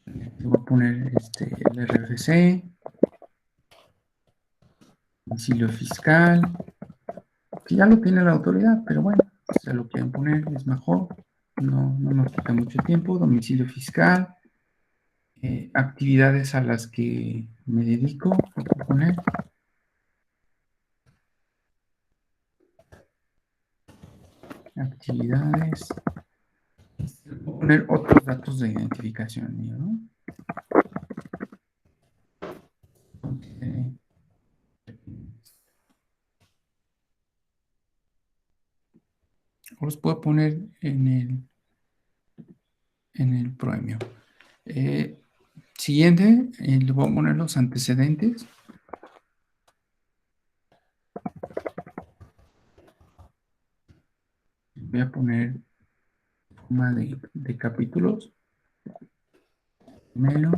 Le voy a poner el RFC, domicilio fiscal, que ya lo tiene la autoridad, pero bueno, si se lo quieren poner es mejor. No nos quita mucho tiempo. Domicilio fiscal, actividades a las que me dedico, lo puedo poner. Actividades. Voy a poner otros datos de identificación mío, ¿no? Los puedo poner en el proemio. Siguiente, le voy a poner los antecedentes. Voy a poner forma de capítulos. Primero,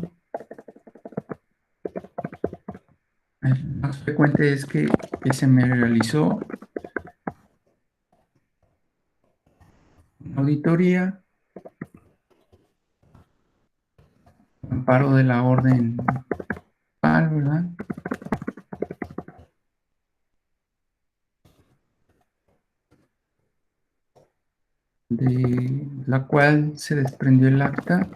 el más frecuente es que se me realizó una auditoría, amparo de la orden, ¿verdad? De la cual se desprendió el acta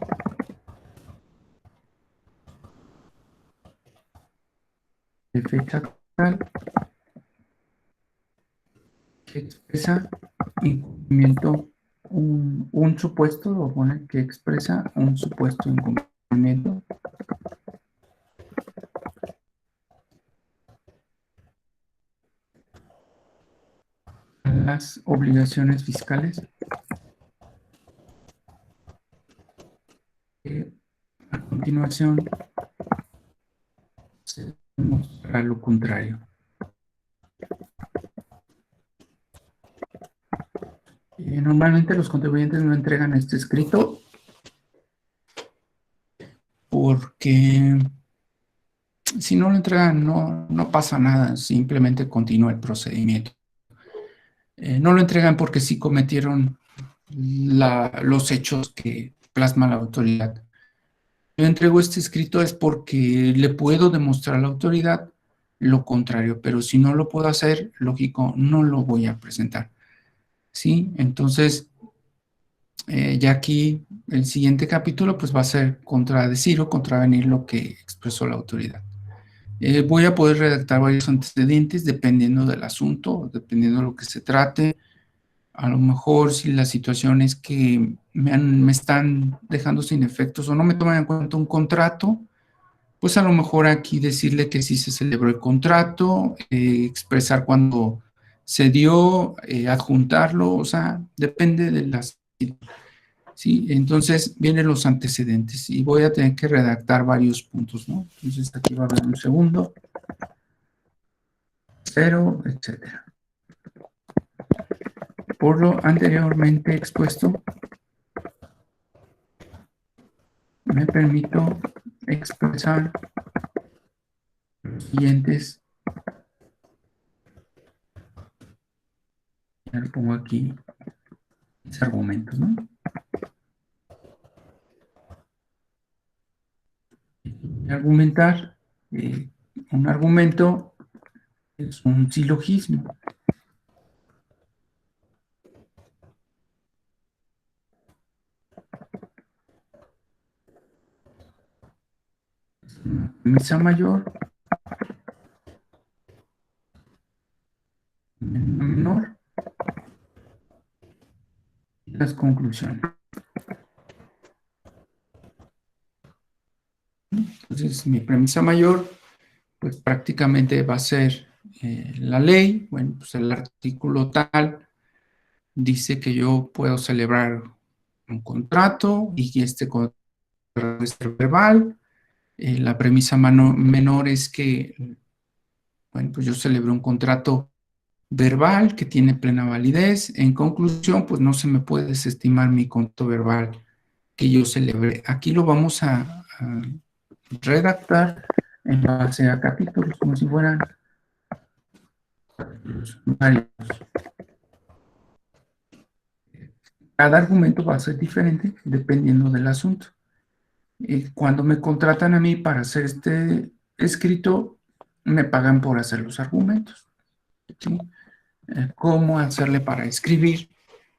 de fecha tal que expresa incumplimiento, un supuesto, o pone que expresa un supuesto incumplimiento de las obligaciones fiscales. A continuación, se demostrará lo contrario. Normalmente los contribuyentes no entregan este escrito porque si no lo entregan no pasa nada, simplemente continúa el procedimiento. No lo entregan porque sí cometieron los hechos que plasma la autoridad. Yo entrego este escrito es porque le puedo demostrar a la autoridad lo contrario, pero si no lo puedo hacer, lógico, no lo voy a presentar. ¿Sí? Entonces, ya aquí el siguiente capítulo pues va a ser contradecir o contravenir lo que expresó la autoridad. Voy a poder redactar varios antecedentes dependiendo del asunto, dependiendo de lo que se trate. A lo mejor si la situación es que me están dejando sin efectos o no me toman en cuenta un contrato, pues a lo mejor aquí decirle que sí se celebró el contrato, expresar cuándo se dio, adjuntarlo, o sea, depende de las... Sí, entonces vienen los antecedentes y voy a tener que redactar varios puntos, ¿no? Entonces aquí va a haber un segundo, cero, etcétera. Por lo anteriormente expuesto, me permito expresar los siguientes, ya le pongo aquí mis argumentos, ¿no? Argumentar, un argumento es un silogismo. Premisa mayor, menor, y las conclusiones. Entonces, mi premisa mayor, pues prácticamente va a ser la ley. Bueno, pues el artículo tal dice que yo puedo celebrar un contrato y que este contrato debe ser verbal. La premisa menor es que, bueno, pues yo celebré un contrato verbal que tiene plena validez. En conclusión, pues no se me puede desestimar mi contrato verbal que yo celebré. Aquí lo vamos a redactar en base a capítulos, como si fueran varios. Cada argumento va a ser diferente dependiendo del asunto. Cuando me contratan a mí para hacer este escrito, me pagan por hacer los argumentos. ¿Sí? ¿Cómo hacerle para escribir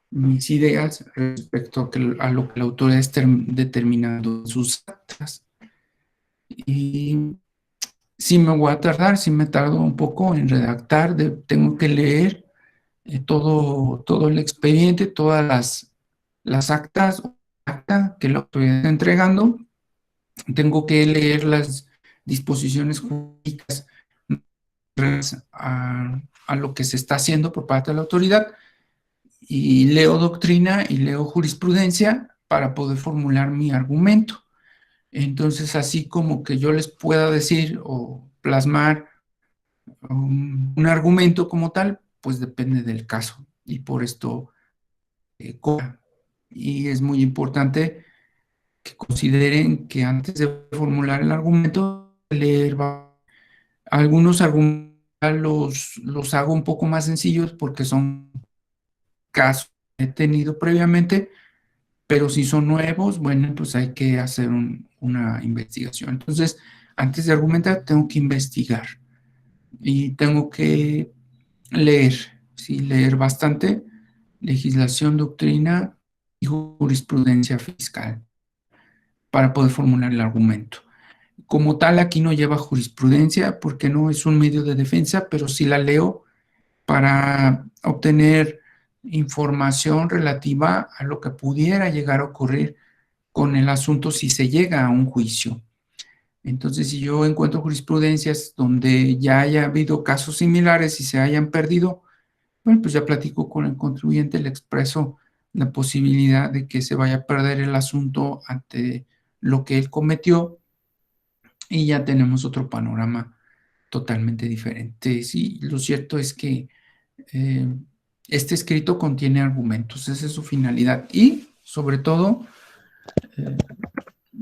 mis ideas respecto a lo que la autoridad está determinando en sus actas? Y sí me voy a tardar, sí me tardo un poco en redactar, tengo que leer todo el expediente, todas las actas que la autoridad está entregando, tengo que leer las disposiciones jurídicas a lo que se está haciendo por parte de la autoridad y leo doctrina y leo jurisprudencia para poder formular mi argumento. Entonces, así como que yo les pueda decir o plasmar un argumento como tal, pues depende del caso. Y por esto, y es muy importante que consideren que antes de formular el argumento, leer algunos argumentos los hago un poco más sencillos porque son casos que he tenido previamente, pero si son nuevos, bueno, pues hay que hacer una investigación. Entonces, antes de argumentar, tengo que investigar y tengo que leer, sí, leer bastante legislación, doctrina y jurisprudencia fiscal para poder formular el argumento. Como tal, aquí no lleva jurisprudencia porque no es un medio de defensa, pero sí la leo para obtener información relativa a lo que pudiera llegar a ocurrir con el asunto si se llega a un juicio. Entonces, si yo encuentro jurisprudencias donde ya haya habido casos similares y se hayan perdido, bueno, pues ya platico con el contribuyente, le expreso la posibilidad de que se vaya a perder el asunto ante lo que él cometió y ya tenemos otro panorama totalmente diferente. Sí, lo cierto es que eh, este escrito contiene argumentos, esa es su finalidad y sobre todo eh,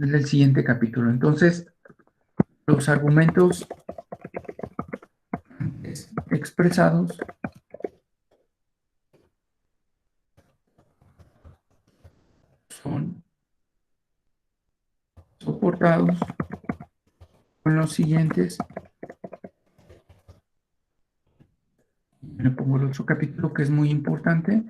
el siguiente capítulo. Entonces, los argumentos expresados son soportados con los siguientes. Le pongo el otro capítulo que es muy importante.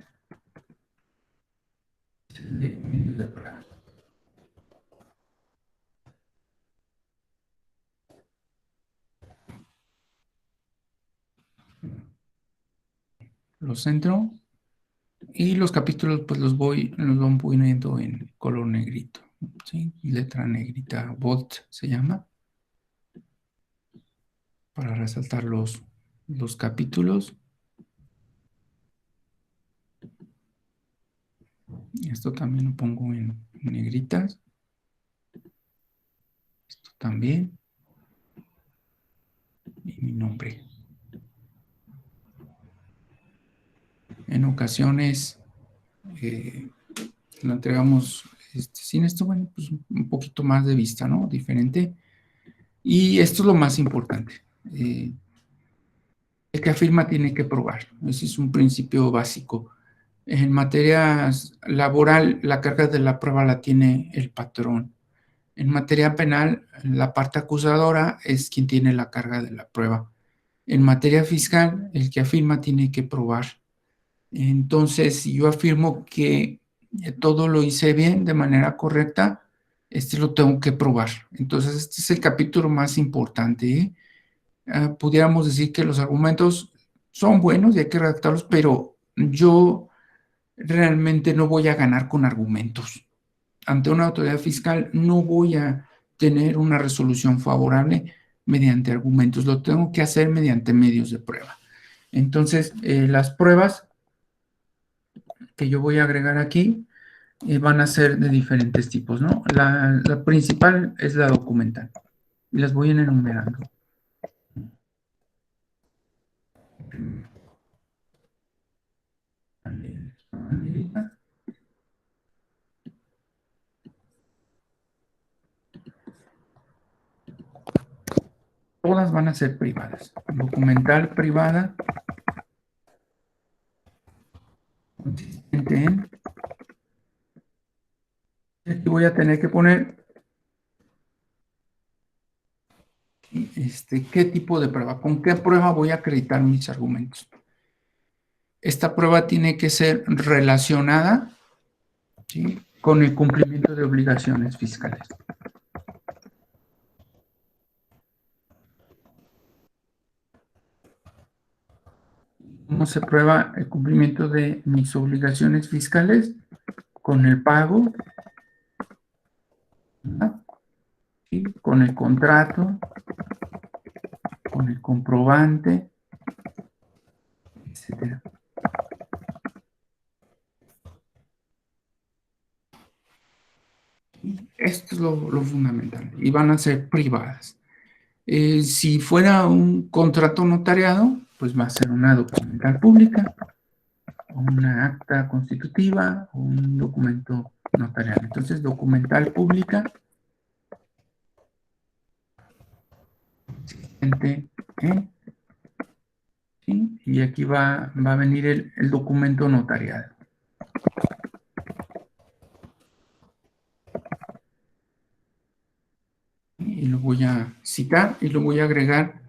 Lo centro y los capítulos pues los voy poniendo en color negrito, ¿sí? Letra negrita, bold se llama, para resaltar los capítulos. Esto también lo pongo en negritas. Esto también. Y mi nombre. En ocasiones lo entregamos sin esto, bueno, pues un poquito más de vista, ¿no? Diferente. Y esto es lo más importante. El que afirma tiene que probar. Ese es un principio básico. En materia laboral, la carga de la prueba la tiene el patrón. En materia penal, la parte acusadora es quien tiene la carga de la prueba. En materia fiscal, el que afirma tiene que probar. Entonces, si yo afirmo que todo lo hice bien, de manera correcta, lo tengo que probar. Entonces, este es el capítulo más importante, ¿eh? Pudiéramos decir que los argumentos son buenos y hay que redactarlos, pero yo realmente no voy a ganar con argumentos. Ante una autoridad fiscal no voy a tener una resolución favorable mediante argumentos, lo tengo que hacer mediante medios de prueba. Entonces, las pruebas que yo voy a agregar aquí van a ser de diferentes tipos, ¿no? La principal es la documental. Y las voy a ir enumerando. Todas van a ser privadas. Documental privada, consistente en. Aquí voy a tener que poner qué tipo de prueba, con qué prueba voy a acreditar mis argumentos. Esta prueba tiene que ser relacionada, ¿sí?, con el cumplimiento de obligaciones fiscales. ¿Cómo se prueba el cumplimiento de mis obligaciones fiscales? Con el pago, ¿verdad?, ¿sí?, con el contrato, con el comprobante, etcétera. Esto es lo fundamental y van a ser privadas. Si fuera un contrato notariado, pues va a ser una documental pública, una acta constitutiva o un documento notarial. Entonces, documental pública, ¿sí? Y aquí va a venir el documento notarial. Y lo voy a citar y lo voy a agregar.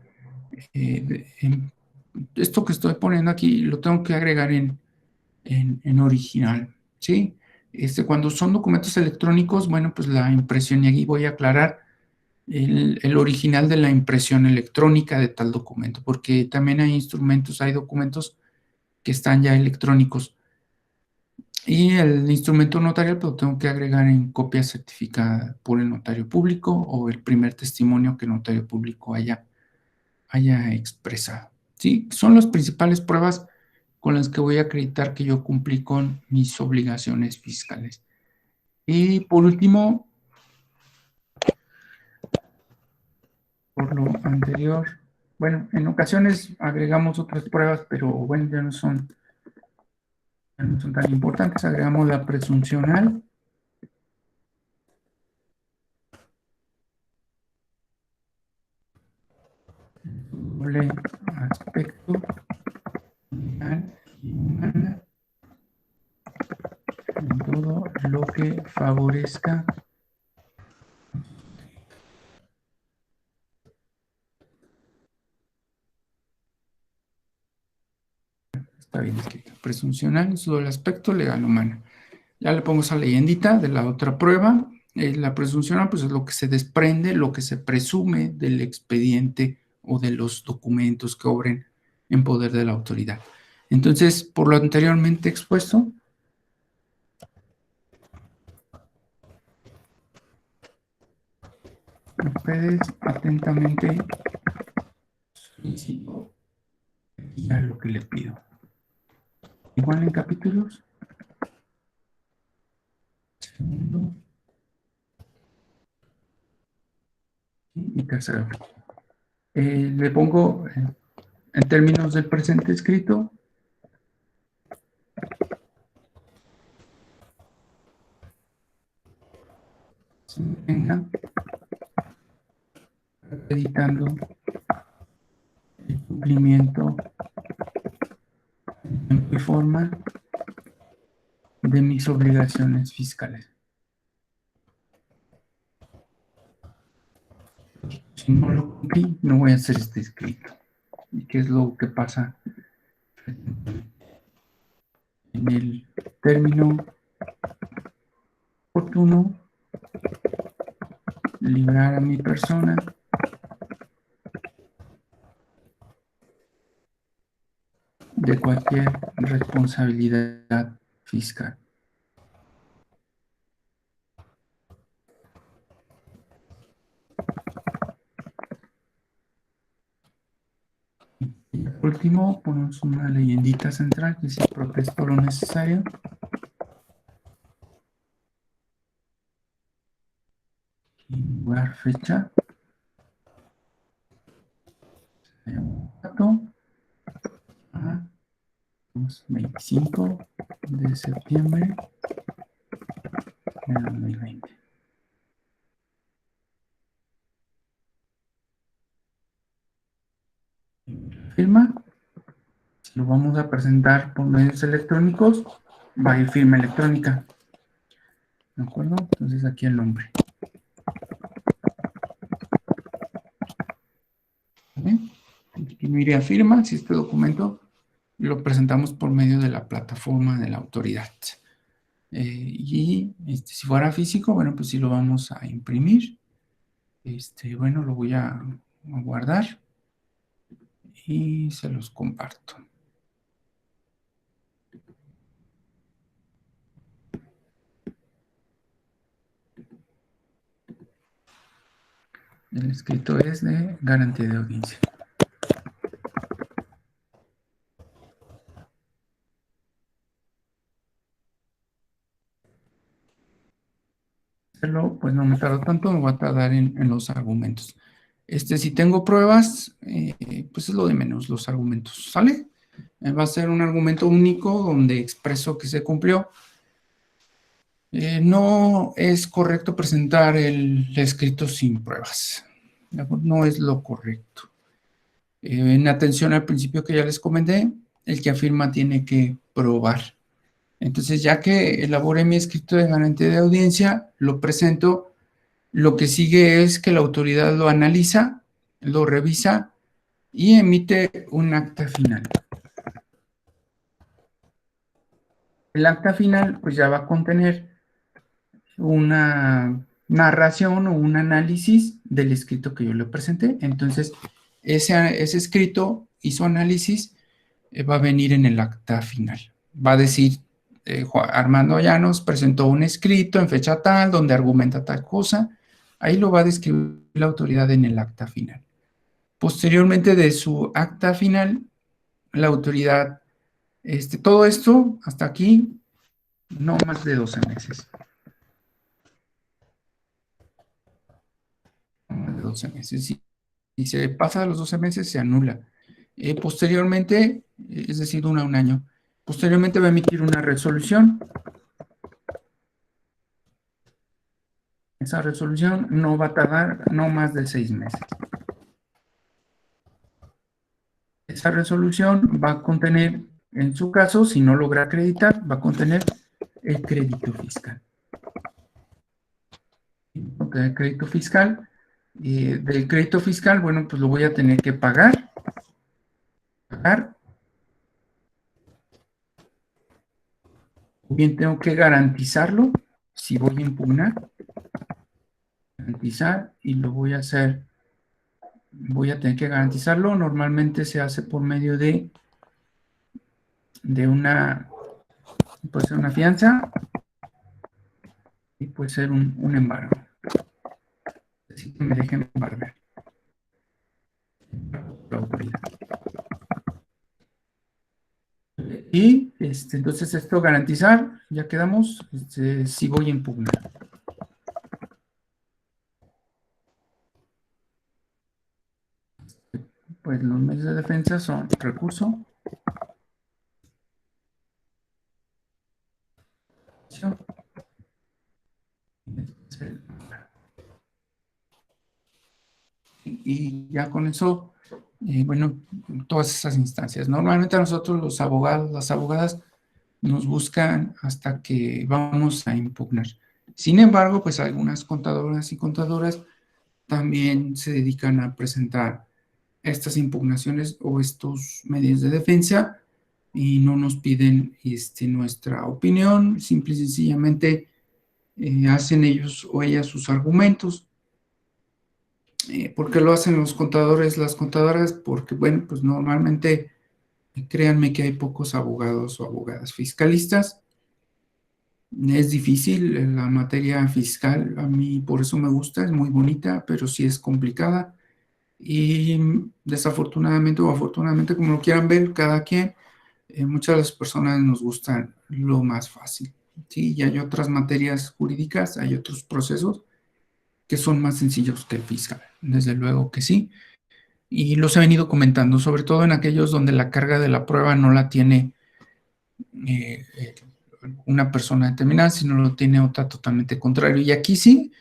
Esto que estoy poniendo aquí lo tengo que agregar en original, ¿sí? Cuando son documentos electrónicos, bueno, pues la impresión, y aquí voy a aclarar el original de la impresión electrónica de tal documento, porque también hay instrumentos, hay documentos que están ya electrónicos. Y el instrumento notarial pues, lo tengo que agregar en copia certificada por el notario público o el primer testimonio que el notario público haya expresado. ¿Sí? Son las principales pruebas con las que voy a acreditar que yo cumplí con mis obligaciones fiscales. Y por último, por lo anterior, bueno, en ocasiones agregamos otras pruebas, pero bueno, ya no son tan importantes. Agregamos la presuncional, doble aspecto legal y humana, en todo lo que favorezca. Está bien escrito. Presuncional en su doble aspecto legal humana. Ya le pongo esa leyendita de la otra prueba. La presuncional, pues es lo que se desprende, lo que se presume del expediente o de los documentos que obren en poder de la autoridad. Entonces, por lo anteriormente expuesto, ustedes atentamente solicito ya lo que les pido. Igual en capítulos, segundo y tercero. Le pongo en términos del presente escrito, se venga editando el cumplimiento en tiempo y forma de mis obligaciones fiscales. Si no lo cumplí, no voy a hacer este escrito. ¿Y qué es lo que pasa en el término oportuno? Librar a mi persona de cualquier responsabilidad fiscal. Y por último, ponemos una leyendita central que dice protesto lo necesario. Y lugar, fecha. 25 de septiembre de 2020. Firma, si lo vamos a presentar por medios electrónicos, va a ir firma electrónica. ¿De acuerdo? Entonces aquí el nombre. ¿Vale? Aquí me iría firma si este documento lo presentamos por medio de la plataforma de la autoridad. Si fuera físico, bueno, pues sí lo vamos a imprimir. Bueno, lo voy a guardar y se los comparto. El escrito es de garantía de audiencia. Pues no me tardo tanto, me voy a tardar en los argumentos. Si tengo pruebas, pues es lo de menos, los argumentos, ¿sale? Va a ser un argumento único donde expreso que se cumplió. No es correcto presentar el escrito sin pruebas. No es lo correcto. En atención al principio que ya les comenté, el que afirma tiene que probar. Entonces, ya que elaboré mi escrito de garantía de audiencia, lo presento. Lo que sigue es que la autoridad lo analiza, lo revisa y emite un acta final. El acta final pues ya va a contener un narración o un análisis del escrito que yo le presenté. Entonces, ese escrito y su análisis va a venir en el acta final. Va a decir, Armando Llanos presentó un escrito en fecha tal, donde argumenta tal cosa. Ahí lo va a describir la autoridad en el acta final. Posteriormente de su acta final, la autoridad, todo esto hasta aquí, no más de 12 meses. No más de 12 meses. Si se pasa de los 12 meses, se anula. Posteriormente, es decir, dura un año. Posteriormente va a emitir una resolución. Esa resolución no va a tardar no más de 6 meses. Esa resolución va a contener, en su caso, si no logra acreditar, va a contener el crédito fiscal. El crédito fiscal, del crédito fiscal, bueno, pues lo voy a tener que pagar, o bien tengo que garantizarlo, si voy a impugnar, garantizar, y lo voy a hacer, voy a tener que garantizarlo. Normalmente se hace por medio de una, puede ser una fianza y puede ser un embargo. Así que me dejen embargar la autoridad. Y entonces esto garantizar, ya quedamos, si voy a impugnar. Pues los medios de defensa son recurso, y ya con eso, bueno, todas esas instancias. Normalmente a nosotros los abogados, las abogadas, nos buscan hasta que vamos a impugnar. Sin embargo, pues algunas contadoras y contadoras también se dedican a presentar estas impugnaciones o estos medios de defensa y no nos piden nuestra opinión, simple y sencillamente hacen ellos o ellas sus argumentos. ¿Por qué lo hacen los contadores, las contadoras? Porque, bueno, pues normalmente, créanme que hay pocos abogados o abogadas fiscalistas. Es difícil la materia fiscal, a mí por eso me gusta, es muy bonita, pero sí es complicada. Y desafortunadamente o afortunadamente, como lo quieran ver, cada quien, muchas de las personas nos gustan lo más fácil. Sí, y hay otras materias jurídicas, hay otros procesos que son más sencillos que el fiscal, desde luego que sí. Y los he venido comentando, sobre todo en aquellos donde la carga de la prueba no la tiene eh, eh, una persona determinada, sino lo tiene otra totalmente contrario. Y aquí sí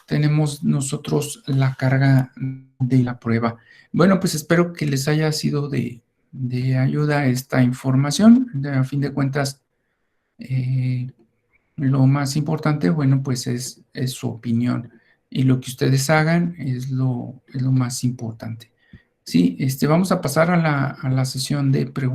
tenemos nosotros la carga de la prueba. Bueno, pues espero que les haya sido de ayuda esta información. A fin de cuentas, lo más importante, bueno, pues es su opinión. Y lo que ustedes hagan es lo más importante. Sí, vamos a pasar a la sesión de preguntas.